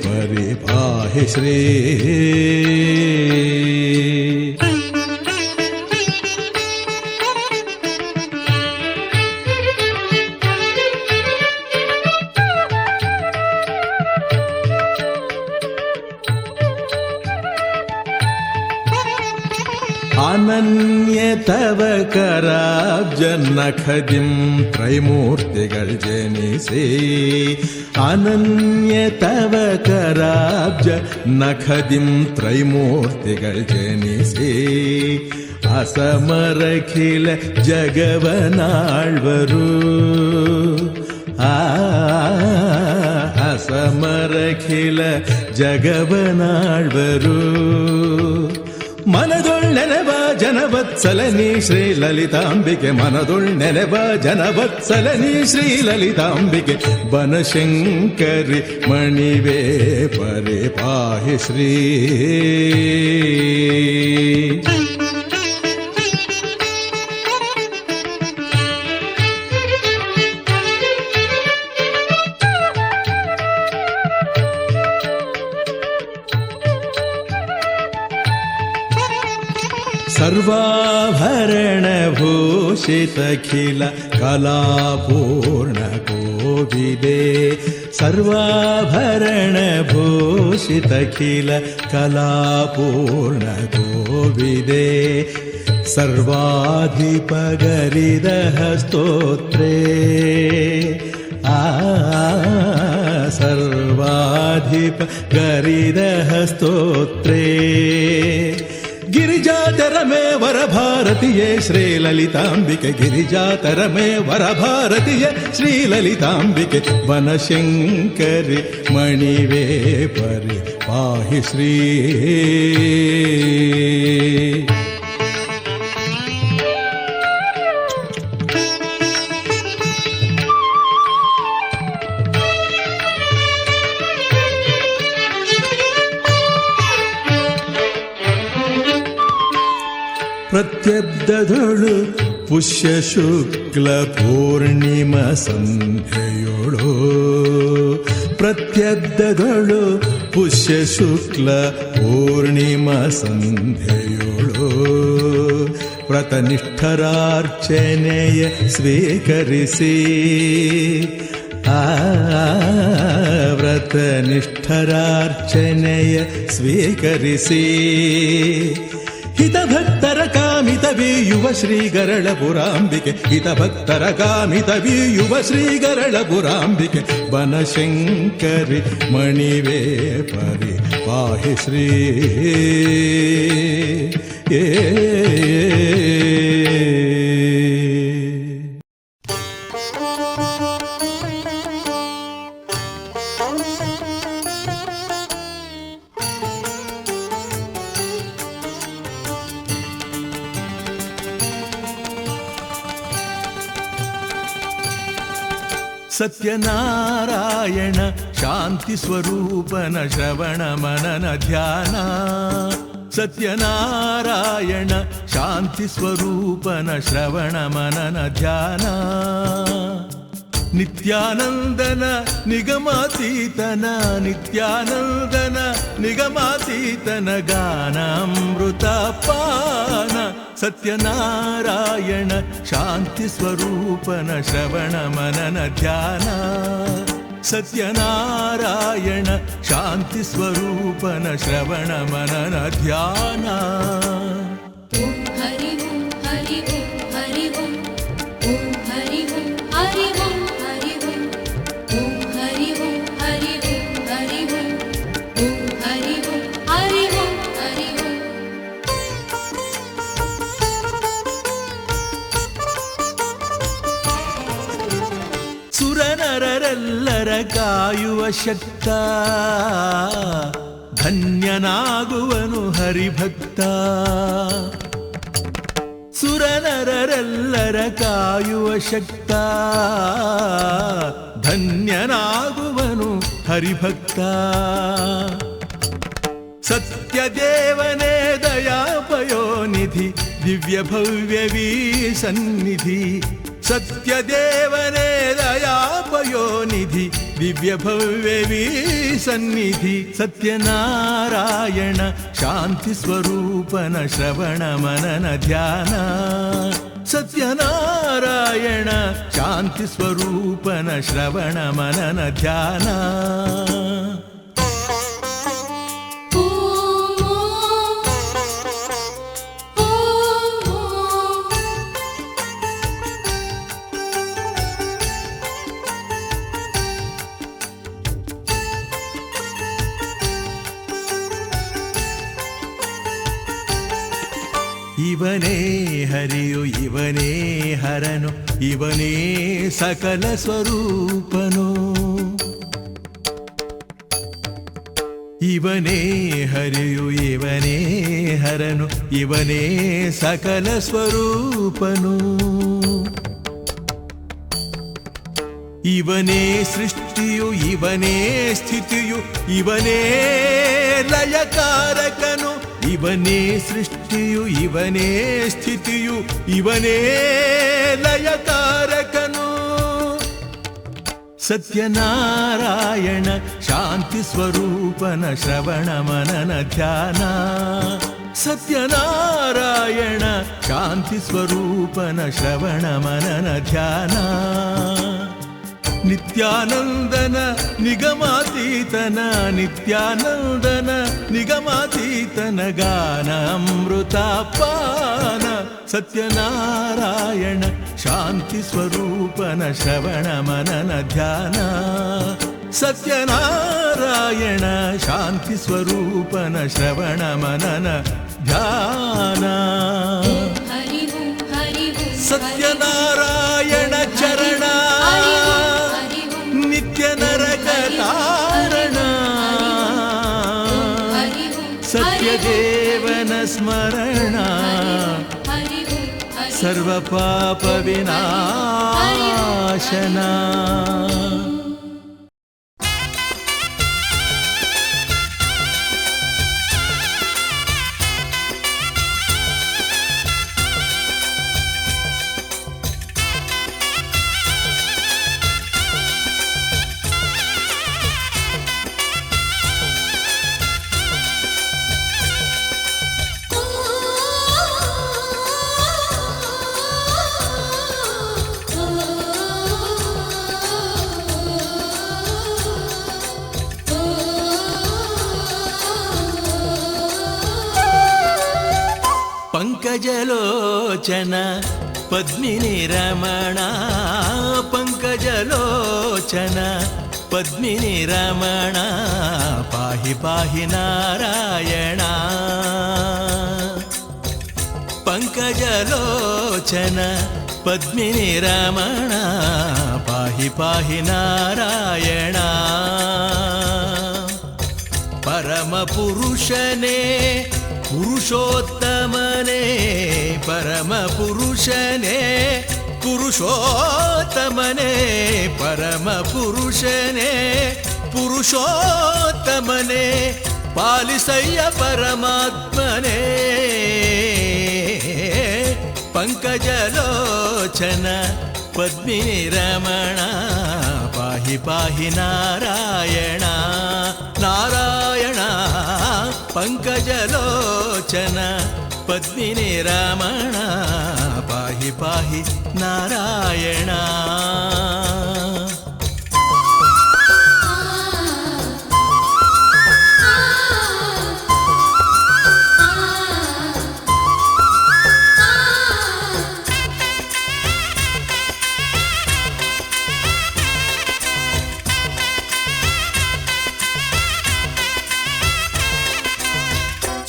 परिपाहि श्री अनन्य तव कराब्जनखदिं त्रैमूर्तिगळ जनिसे अनन्य तव कराब्जनखदिं त्रैमूर्तिगळ जनिसे असमरखिल जगवनाಳ್ವರು असमरखिल जगवनाಳ್ವರು मनदुळ್ ನೆನೆವ ಜನವತ್ಸಲನಿ ಶ್ರೀ ಲಲಿತಾಂಬಿಕೆ मनदुळ್ ನೆನೆವ ಜನವತ್ಸಲನಿ ಶ್ರೀ ಲಲಿತಾಂಬಿಕೆ बनशङ्करि मणिवे परिपाहि श्री सर्वाभरणभूषितखिल कलापूर्ण कोविदे सर्वाभरणभूषितखिल कलापूर्ण कोविदे सर्वाधिपगरिदः स्तोत्रे सर्वाधिपगरिदः स्तोत्रे गिरिजातर में वर भारतीये श्री ललितांबिके गिरिजातर में वर भारतीये श्री ललितांबिके बनशङ्करि मणिवे परिपाहि श्री ಪ್ರತ್ಯಬ್ಧದೊಳು ಪುಷ್ಯ ಶುಕ್ಲ ಪೂರ್ಣಿಮ ಸಂಧ್ಯೆಯೊಳು ಪ್ರತ್ಯಬ್ಧದೊಳು ಪುಷ್ಯ ಶುಕ್ಲ ಪೂರ್ಣಿಮ ಸಂಧ್ಯೆಯೊಳು ವ್ರತನಿಷ್ಠರಾರ್ಚನೆಯ ಸ್ವೀಕರಿಸಿ ವ್ರತನಿಷ್ಠರಾರ್ಚನೆಯ ಸ್ವೀಕರಿಸಿ ಹಿತಭಕ್ತರ ಕಾಮಿತವೀಯುವ ಶ್ರೀಗರಳಪುರಾಂಬಿಕೆ ಹಿತಭಕ್ತರ ಕಾಮಿತವೀಯುವ ಶ್ರೀಗರಳಪುರಾಂಬಿಕೆ बनशङ्करि मणिवे परिपाहि श्री सत्यनारायण शांति स्वरूपन श्रवण मनन ध्यान सत्यनारायण शांति स्वरूपन श्रवण मनन ध्यान नित्यानंदन निगमातीतन नित्यानंदन निगमातीतन गानामृत पान सत्यनारायण शांति स्वरूपन श्रवण मनन ध्यान सत्यनारायण शांति स्वरूपन श्रवण मनन ध्यान हरि ओम हरि ओम हरि ओम ओम हरि ओम हरि ओम हरि ओम ओम हरि ओम हरि ओम हरि ओम ओम हरि ओम हरि ओम हरि ओम ಸುರನರರೆಲ್ಲರ ಕಾಯುವ ಶಕ್ತ ಧನ್ಯನಾಗುವನು ಹರಿಭಕ್ತ ಸುರನರರೆಲ್ಲರ ಕಾಯುವ ಶಕ್ತ ಧನ್ಯನಾಗುವನು ಹರಿಭಕ್ತ ಸತ್ಯದೇವನೇ ದಯಾಪಯೋನಿಧಿ ದಿವ್ಯ ಭವ್ಯವೀ ಸನ್ನಿಧಿ ಸತ್ಯದೇವನೇ ದಯಾಪಯೋನಿಧಿ ದಿವ್ಯ ಭವ್ಯವೀ ಸನ್ನಿಧಿ ಸತ್ಯನಾರಾಯಣ ಶಾಂತಿ ಸ್ವರೂಪನ ಶ್ರವಣ ಮನನ ಧ್ಯಾನ ಸತ್ಯನಾರಾಯಣ ಶಾಂತಿ ಸ್ವರೂಪನ ಶ್ರವಣ ಮನನ ಧ್ಯಾನ ಇವನೇ ಹರಿಯು ಇವನೇ ಹರನು ಇವನೇ ಸಕಲ ಸ್ವರೂಪನು ಇವನೇ ಹರಿಯು ಇವನೇ ಹರನು ಇವನೇ ಸಕಲ ಸ್ವರೂಪನು ಇವನೇ ಸೃಷ್ಟಿಯು ಇವನೇ ಸ್ಥಿತಿಯು ಇವನೇ ಲಯಕಾರಕನು ಇವನೇ ಸೃಷ್ಟಿಯು ಇವನೇ ಸ್ಥಿತಿಯು ಇವನೇ ಲಯಕಾರಕನು ಸತ್ಯನಾರಾಯಣ ಶಾಂತಿ ಸ್ವರೂಪನ ಶ್ರವಣ ಮನನ ಧ್ಯಾನ ಸತ್ಯನಾರಾಯಣ ಶಾಂತಿ ಸ್ವರೂಪನ ಶ್ರವಣ ಮನನ ಧ್ಯಾನ ನಿತ್ಯಾನಂದನ ನಿಗಮಾತೀತನ ನಿತ್ಯಾನಂದನ ನಿಗಮಾತೀತನ ಗಾನ ಅಮೃತಾಪಾನ ಸತ್ಯನಾರಾಯಣ ಶಾಂತಿ ಸ್ವರೂಪನ ಶ್ರವಣ ಮನನ ಧ್ಯಾನ ಸತ್ಯನಾರಾಯಣ ಶಾಂತಿ ಸ್ವರೂಪನ ಶ್ರವಣ ಮನನ ಧ್ಯಾನ ಹರಿ ಓಂ ಹರಿ ಓಂ ಸತ್ಯನಾರಾಯಣ ಚರಣ ನಿತ್ಯ ನರಕ ಕಾರಣ ಸತ್ಯದೇವನ ಸ್ಮರಣ ಸರ್ವ ಪಾಪ ವಿನಾಶನ ಪಂಕಜಲೋಚನ ಪದ್ಮಿನಿ ರಮಣ ಪಂಕಜಲೋಚನ ಪದ್ಮಿನಿ ರಮಣ ಪಾಹಿ ಪಾಹಿ ನಾರಾಯಣ ಪಂಕಜಲೋಚನ ಪದ್ಮಿನಿ ರಮಣ ಪಾಹಿ ಪಾಹಿ ನಾರಾಯಣ ಪರಮ ಪುರುಷನೇ ಪುರುಷೋತ್ತಮನೇ ಪರಮ ಪುರುಷನೇ ಪುರುಷೋತ್ತಮನೇ ಪರಮ ಪುರುಷನೇ ಪುರುಷೋತ್ತಮನೇ ಪಾಲಿಸಯ್ಯ ಪರಮಾತ್ಮನೇ ಪಂಕಜಲೋಚನ ಪದ್ಮಿನಿ ರಮಣ ಪಾಹಿ ಪಾಹಿ ನಾರಾಯಣ ನಾರಾಯಣ ಪಂಕಜಲೋಚನ ಪದ್ಮಿನಿ ರಮಣ ಪಾಹಿ ಪಾಹಿ ನಾರಾಯಣ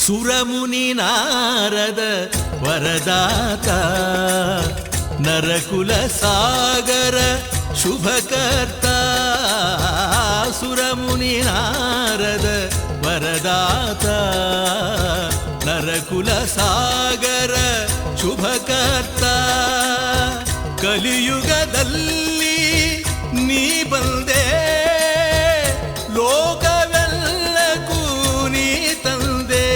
ಸುರಮುನಿ ನಾರದ ವರದಾತ ನರಕುಲ ಸಾಗರ ಶುಭಕರ್ತ ಸುರಮುನಿ ನಾರದ ವರದಾತ ನರಕುಲ ಸಾಗರ ಶುಭಕರ್ತ ಕಲಿಯುಗದಲ್ಲಿ ನೀ ಬಂದೆ ಲೋಕವೆಲ್ಲಕ್ಕೂ ನೀ ತಂದೆ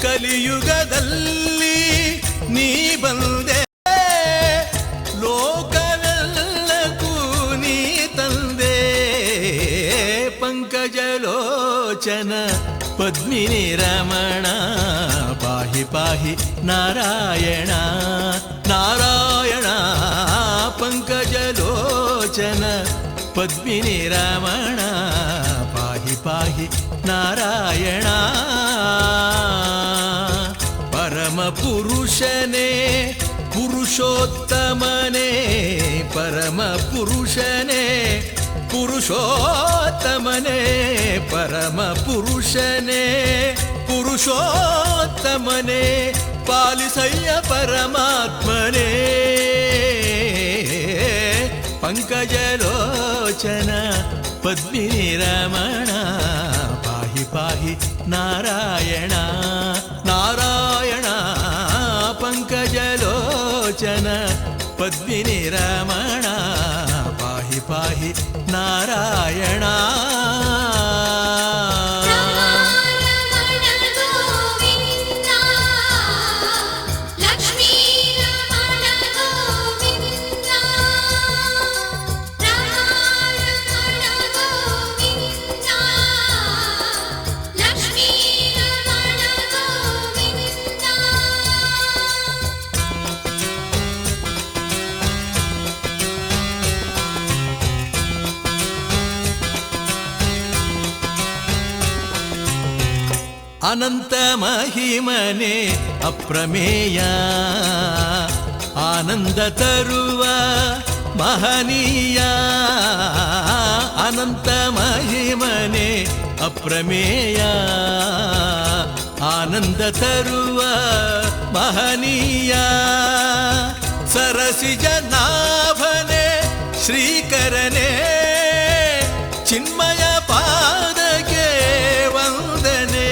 ಕಲಿಯುಗದಲ್ಲಿ ನೀ ಬಂದೆ ಲೋಕವೆಲ್ಲಕ್ಕೂ ನೀ ತಂದೆ ಪಂಕಜಲೋಚನ ಪದ್ಮಿನಿ ರಮಣ ಪಾಹಿ ಪಾಹಿ ನಾರಾಯಣ ನಾರಾಯಣ ಪಂಕಜಲೋಚನ ಪದ್ಮಿನಿ ರಮಣ ಪಾಹಿ ಪಾಹಿ ನಾರಾಯಣ ಪರಮ ಪುರುಷನೇ ಪುರುಷೋತ್ತಮನೇ ಪರಮ ಪುರುಷನೇ ಪುರುಷೋತ್ತಮನೇ ಪರಮ ಪುರುಷನೇ ಪುರುಷೋತ್ತಮನೇ ಪಾಲಿಸಯ್ಯ ಪರಮಾತ್ಮನೇ ಪಂಕಜಲೋಚನ ಪದ್ಮಿನಿ ರಮಣ ಪಾಹಿ ಪಾಹಿ ನಾರಾಯಣ ನಾರಾಯಣ ಪಂಕಜಲೋಚನ ಪದ್ಮಿನಿ ರಮಣ ಪಾಹಿ ಪಾಹಿ ನಾರಾಯಣ ಅನಂತ ಮಹಿಮನೆ ಅಪ್ರಮೇಯ ಆನಂದ ತರುವ ಮಹನೀಯ ಅನಂತ ಮಹಿಮನೆ ಅಪ್ರಮೇಯ ಆನಂದ ತರುವ ಮಹನೀಯ ಸರಸಿಜ ನಾಭನೆ ಶ್ರೀಕರನೇ ಚಿನ್ಮಯ ಪಾದಕ್ಕೆ ವಂದನೆ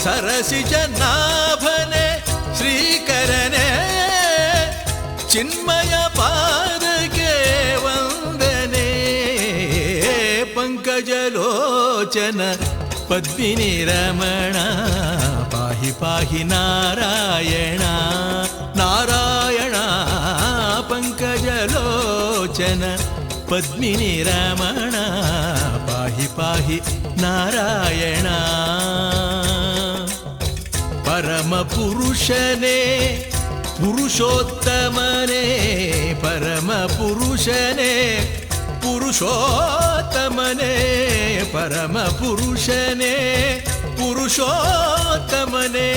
ಸರಸಿಜ ನಾಭನೆ ಶ್ರೀಕರನೇ ಚಿನ್ಮಯ ಪಾದಕ್ಕೆ ವಂದನೆ ಪಂಕಜಲೋಚನ ಪದ್ಮಿನಿ ರಮಣ ಪಾಹಿ ಪಾಹಿ ನಾರಾಯಣ ನಾರಾಯಣ ಪಂಕಜಲೋಚನ ಪದ್ಮಿನಿ ರಮಣ ಪಾಹಿ ಪಾಹಿ ನಾರಾಯಣ ಪರಮ ಪುರುಷನೇ ಪುರುಷೋತ್ತಮನೇ ಪರಮ ಪುರುಷನೇ ಪುರುಷೋತ್ತಮನೇ ಪರಮ ಪುರುಷನೇ ಪುರುಷೋತ್ತಮನೇ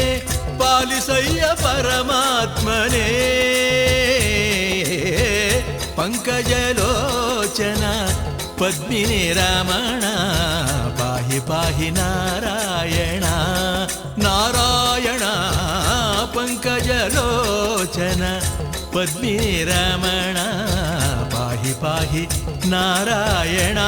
ಪಾಲಿಸಯ್ಯ ಪರಮಾತ್ಮನೇ ಪಂಕಜಲೋಚನ ಪದ್ಮಿನಿ ರಮಣ ಪಾಹಿ ಪಾಹಿ ನಾರಾಯಣ ನಾರಾಯಣ ಪಂಕಜಲೋಚನ ಪದ್ಮಿನಿ ರಮಣ ಪಾಹಿ ಪಾಹಿ ನಾರಾಯಣ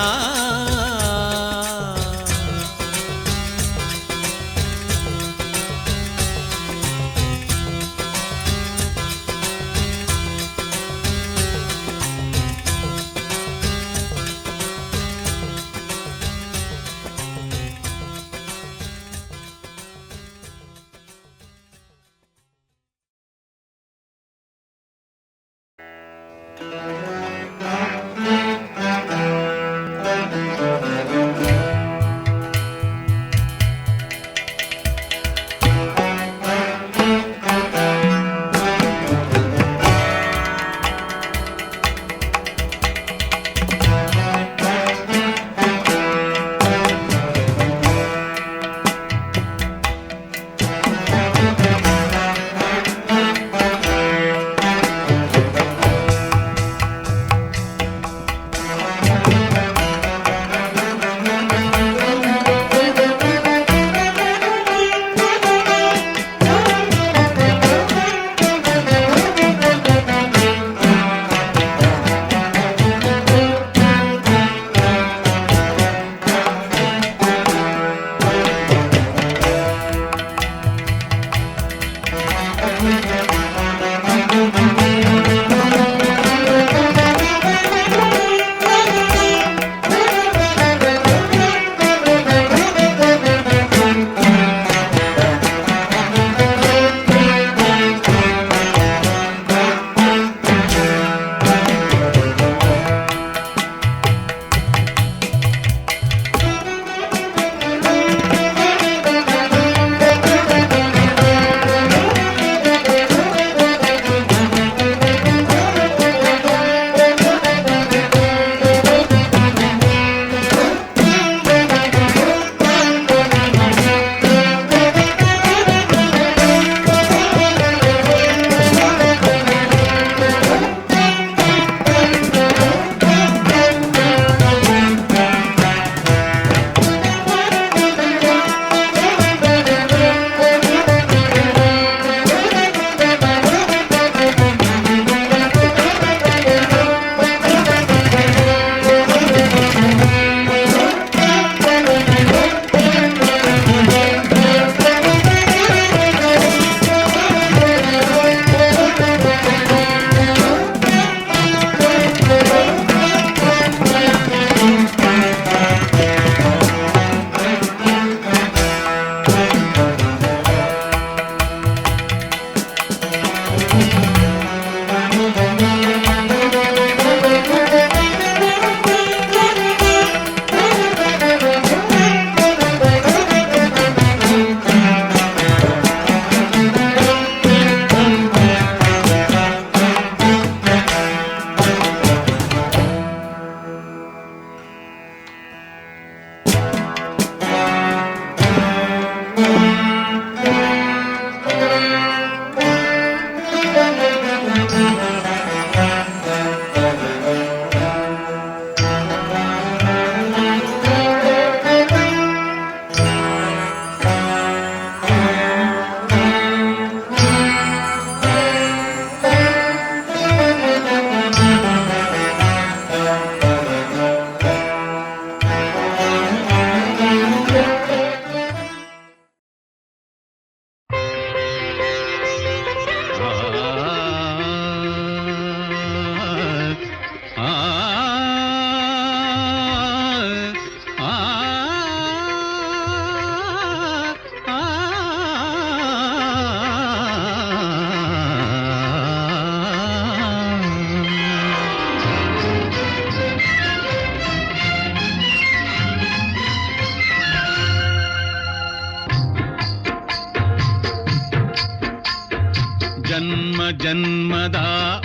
ಜನ್ಮದ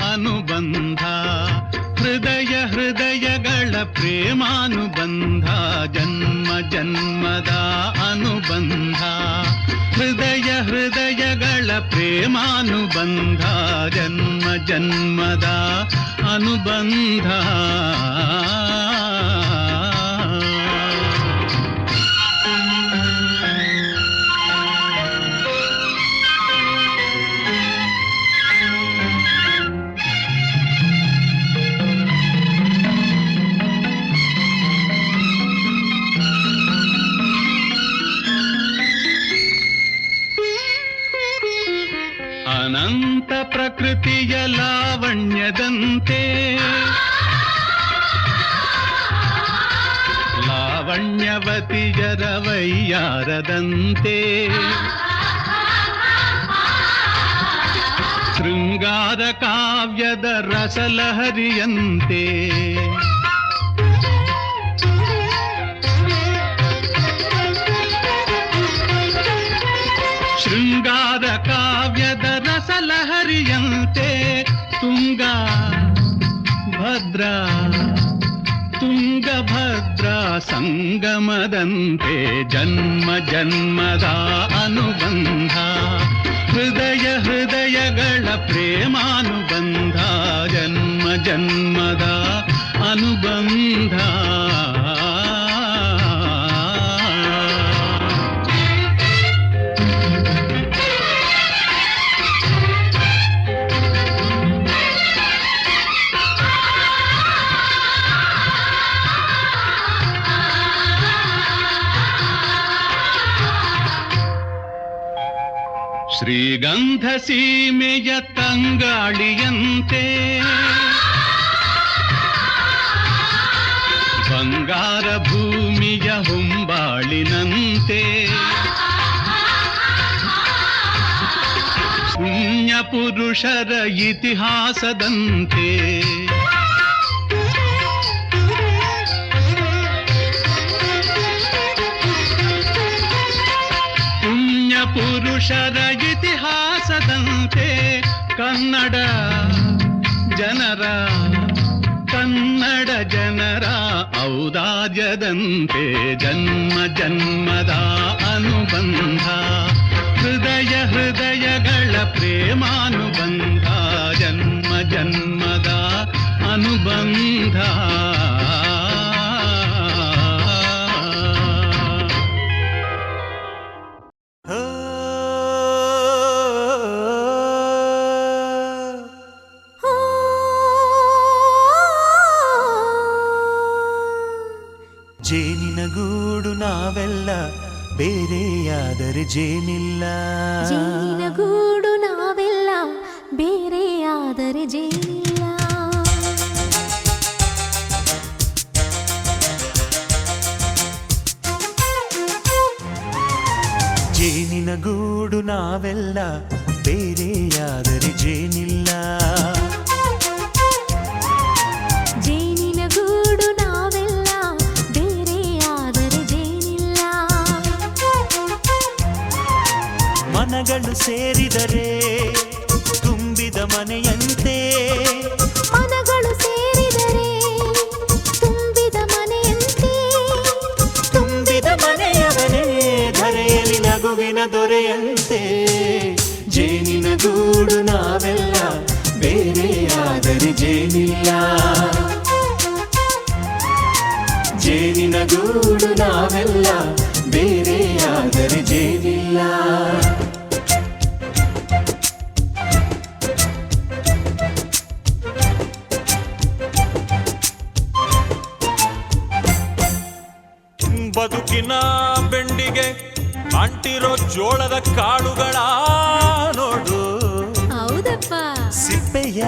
ಅನುಬಂಧ ಹೃದಯ ಹೃದಯಗಳ ಪ್ರೇಮಾನುಬಂಧ ಜನ್ಮ ಜನ್ಮದ ಅನುಬಂಧ ಹೃದಯ ಹೃದಯಗಳ ಪ್ರೇಮಾನುಬಂಧ ಜನ್ಮ ಜನ್ಮದ ಅನುಬಂಧ ಅನಂತ ಪ್ರಕೃತಿಯ ಲಾವಣ್ಯದಂತೆ ಲಾವಣ್ಯವತಿಯರ ವೈಯಾರದಂತೆ ಶೃಂಗಾರ ಕಾವ್ಯದ ರಸಲಹರಿಯಂತೆ ಶೃಂಗಾರ ಕಾವ್ಯದ ರಸಲಹರಿಯಂತೆ ತುಂಗ ಭದ್ರಾ ಸಂಗಮದಂತೆ ಜನ್ಮ ಜನ್ಮದ ಅನುಬಂಧ ಹೃದಯ ಹೃದಯಗಳ ಪ್ರೇಮಾನುಬಂಧ ಜನ್ಮ ಜನ್ಮದ ಅನುಬಂಧ ಶ್ರೀಗಂಧ ಸೀಮೆಯ ತಂಗಾಳಿಯಂತೆ ಬಂಗಾರ ಭೂಮಿಯ ಹೊಂಬಾಳಿನಂತೆ ಶೂನ್ಯ ಪುರುಷರ ಇತಿಹಾಸದಂತೆ ಪುರುಷರ ಇತಿಹಾಸದಂತೆ ಕನ್ನಡ ಜನರ ಔದಾರ್ಯದಂತೆ ಜನ್ಮ ಜನ್ಮದ ಅನುಬಂಧ ಹೃದಯ ಹೃದಯಗಳ ಪ್ರೇಮಾನುಬಂಧ ಜನ್ಮ ಜನ್ಮದ ಅನುಬಂಧ ಜೇನಿನ ಗೂಡು ನಾವೆಲ್ಲ ಬೇರೆಯಾದರೆ ಜೇನಿಲ್ಲ ಜೇನಿನ ಗೂಡು ನಾವೆಲ್ಲ ಬೇರೆಯಾದರೆ ಜೇನಿಲ್ಲ ಜೇನಿನ ಗೂಡು ನಾವೆಲ್ಲ ಬೇರೆಯಾದರೆ ಜೇನಿಲ್ಲ ಜೇನಿನ ಗೂಡು ನಾವೆಲ್ಲ ಬೇರೆಯಾದರೆ ಜೇನಿಲ್ಲ ಮನಗಳು ಸೇರಿದರೆ ತುಂಬಿದ ಮನೆಯಂತೆ ಮನಗಳು ಸೇರಿದರೆ ತುಂಬಿದ ಮನೆಯಂತೆ ತುಂಬಿದ ಮನೆಯವನೇ ಧರೆಯಲ್ಲಿ ನಗುವಿನ ದೊರೆಯಂತೆ ಜೇನಿನ ಗೂಡು ನಾವೆಲ್ಲ ಬೇರೆಯಾದರೆ ಜೇನಿಲ್ಲ ಜೇನಿನ ಗೂಡು ನಾವೆಲ್ಲ ಬೇರೆಯಾದರೆ ಜೇನಿಲ್ಲ ಬದುಕಿನ ಬೆಂಡಿಗೆ ಅಂಟಿರೋ ಜೋಳದ ಕಾಳುಗಳ ನೋಡು ಹೌದಪ್ಪ ಸಿಪ್ಪೆಯ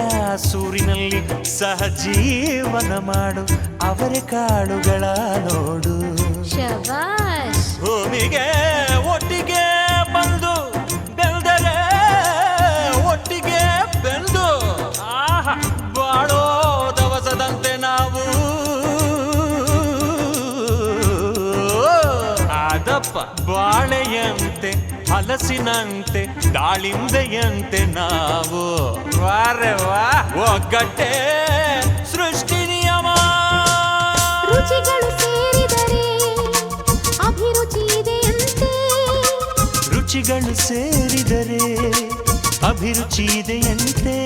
ಸೂರಿನಲ್ಲಿ ಸಹಜೀವನ ಮಾಡು ಅವರೆ ಕಾಳುಗಳ ನೋಡು ಶಬಾಷ್ ಭೂಮಿಗೆ ಒಟ್ಟಿಗೆ ಬಂದು ಬೆಳೆದರೆ ಒಟ್ಟಿಗೆ ಬೆಂದು ಬಾಳೋ ದವಸದಂತೆ ನಾವು ಅದಪ್ಪ ಬಾಳೆಯಂತೆ ಹಲಸಿನಂತೆ ದಾಳಿಂಬೆಯಂತೆ ನಾವು ವಾರೆ ವಾ ಒಗ್ಗಟ್ಟೆ ಸೃಷ್ಟಿ ನಿಯಮ. ರುಚಿಗಳು ಸೇರಿದರೆ ಅಭಿರುಚಿ ಇದೆಯಂತೆ. ರುಚಿಗಳು ಸೇರಿದರೆ ಅಭಿರುಚಿ ಇದೆಯಂತೆ.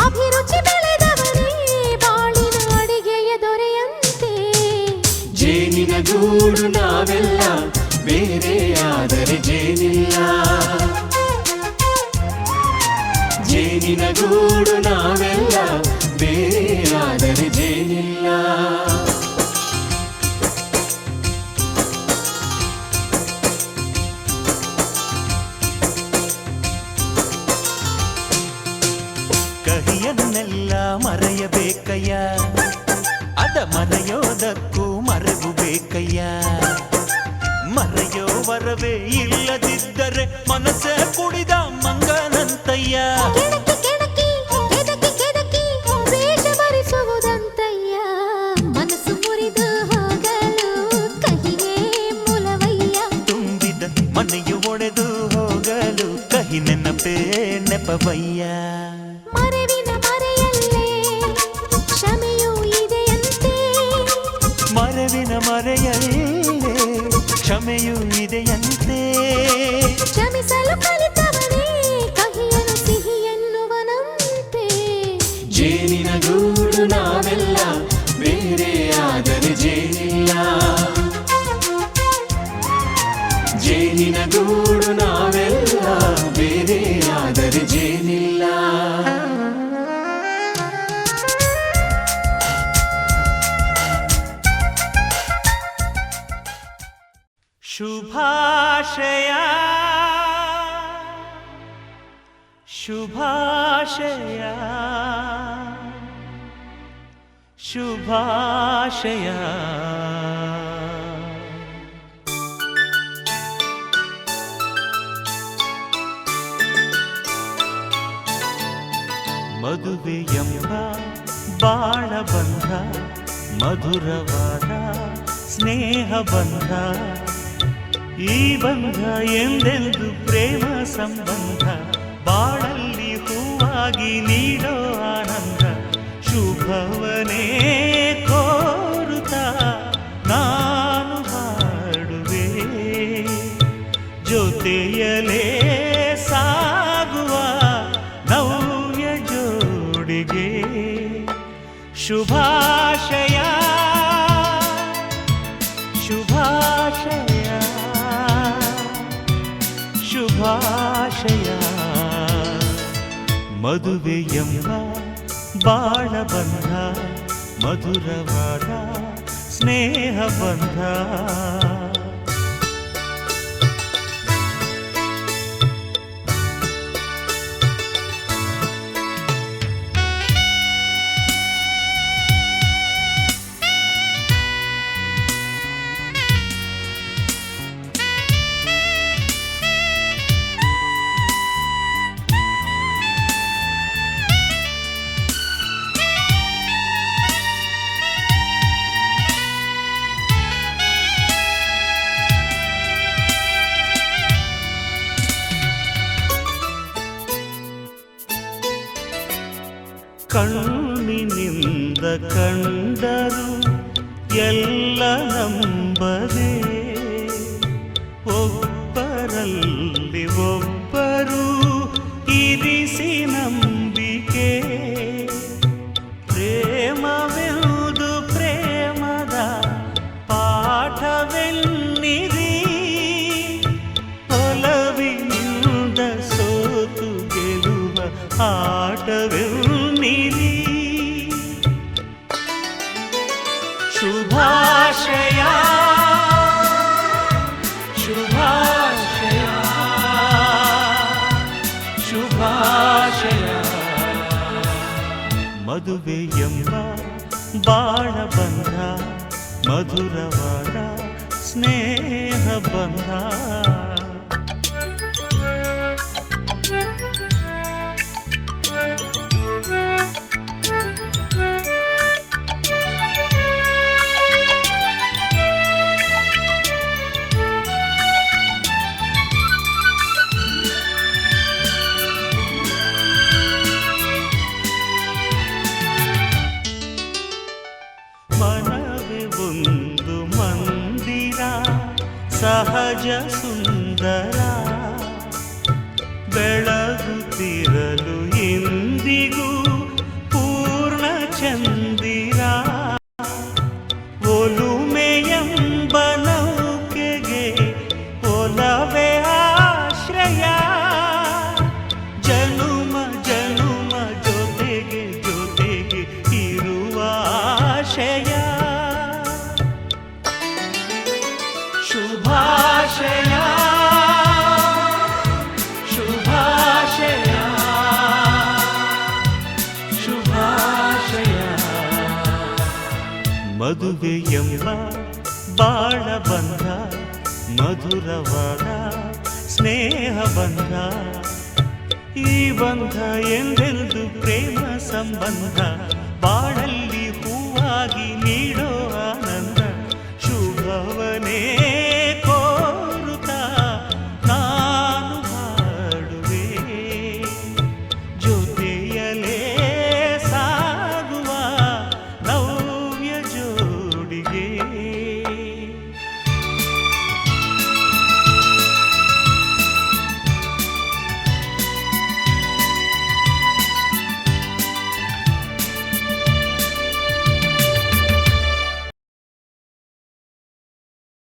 ಅಭಿರುಚಿ ಬೆಳೆದವರೇ ಬಾಳಿನ ಅಡಿಗೆಯ ದೊರೆಯಂತೆ. ಜೇನಿನ ಗೂಡು ನಾವೆಲ್ಲ ಬೇರೆಯಾದರೆ ಜೇನಿಲ್ಲ. ಜೇನಿನ ಗೂಡು ನಾವೆಲ್ಲ ಬೇರೆಯಾದರೆ ಜೇನಿಲ್ಲ. ಕಹಿಯನ್ನೆಲ್ಲ ಮರೆಯಬೇಕಯ್ಯ, ಅದ ಮರೆಯೋದಕ್ಕೂ ಮರೆವು ಬೇಕಯ್ಯ. ಮರೆಯೋ ವರವೇ ಇಲ್ಲದಿದ್ದರೆ ಮನಸ್ಸೇ ಕುಡಿದ ಮಂಗನಂತಯ್ಯ. ಕೆಣಕಿ ಕೆಣಕಿ ಕೆದಕಿ ಕೆದಕಿ ವೇಷ ಭರಿಸುವುದಂತಯ್ಯ. ಮನಸ್ಸು ಮುರಿದು ಹೋಗಲು ಕಹಿಯೇ ಮೂಲವಯ್ಯ. ತುಂಬಿದ ಮನೆಯು ಒಡೆದು ಹೋಗಲು ಕಹಿ ನೆನಪೇ ನೆಪವಯ್ಯ. ಮರೆವಿನ ಮರೆಯಲ್ಲೇ ಕ್ಷಮೆಯೂ ಇದೆಯಂತೆ. ಮರೆವಿನ ಮರೆಯಲ್ಲೇ ಕ್ಷಮೆಯೂ ಇದೆಯಂತೆ. ಕ್ಷಮಿಸಲು ಕಲಿತವನೇ ಕಹಿಯನು ಸಿಹಿ ಎನ್ನುವನಂತೆ. ಜೇನಿನ ಗೂಡು ನಾವೆಲ್ಲ ಬೇರೆಯಾದರೆ ಜೇನಿಲ್ಲ. ಜೇನಿನ ಗೂಡು ನಾವೆಲ್ಲ ಬೇರೆಯಾದರೆ ಜೇನಿಲ್ಲ. ಶುಭಾಶಯ ಶುಭಾಶಯ ಶುಭಾಶಯ. ಮದುವೆಯೆಂಬ ಬಾಳಬಂಧ ಮಧುರವಾದ ಸ್ನೇಹ ಬಂಧ. ಈ ಬಂಧ ಎಂದೆಂದು ಪ್ರೇಮ ಸಂಬಂಧ. ಬಾಳಲ್ಲಿ ಹೂವಾಗಿ ನೀಡೋ ಆನಂದ. ಶುಭವನೇ ಕೋರುತ್ತಾ ನಾನು ಹಾಡುವೆ. ಜೊತೆಯಲೇ ಸಾಗುವ ನವ್ಯ ಜೋಡಿಗೆ ಶುಭಾಶಯ ಶುಭಾಶಯ ಶುಭಾಶಯ. ಮದುವೆಯೆಂಬ ಬಾಳಬಂಧ ಮಧುರವಾದ ಸ್ನೇಹ ಬಂಧ. ಕಣ್ಣಿನಿಂದ ಕಂಡರು ಎಲ್ಲ ನಂಬದೆ. ಒಬ್ಬರಲ್ಲಿ ಒಬ್ಬರು ಇರಿಸಿ ನಂಬಿಕೆ. ಪ್ರೇಮವೆಂದು ಪ್ರೇಮದ ಪಾಠವೆನ್ನಿರಿ. ಒಲವಿನಿಂದ ಸೋತು ಗೆಲುವ ಆಟವೆನ್ನಿರಿ. ಶುಭಾಶಯ ಶುಭಾಶಯ ಶುಭಾಶಯ. ಮದುವೆಯೆಂಬ ಬಾಳಬಂಧ ಮಧುರವಾದ ಸ್ನೇಹ ಬಂಧ. ಒಂದು ಮಂದಿರ ಸಹಜ ಸುಂದರ ಬೆಳಗುತ್ತಿರಲು ಇಂದಿಗೂ ಪೂರ್ಣ ಚಂದಿರ ಒಲುಮೆಯೆಂಬ ನೌಕೆಗೆ ಒಲವೇ ಆಶ್ರಯ ಜನುಮ ಜನುಮ ಜೊತೆಗೆ ಜೊತೆಗೆ ಇರುವ ಆಶಯ ಶುಭಾಶಯ ಶುಭಾಶಯ ಶುಭಾಶಯ ಮದುವೆಯೆಂಬ ಬಾಳ ಬಂಧ ಮಧುರವಾದ ಸ್ನೇಹ ಬಂಧ ಈ ಬಂಧ ಎಂದೆಂದು ಪ್ರೇಮ ಸಂಬಂಧ ಬಾಳಲ್ಲಿ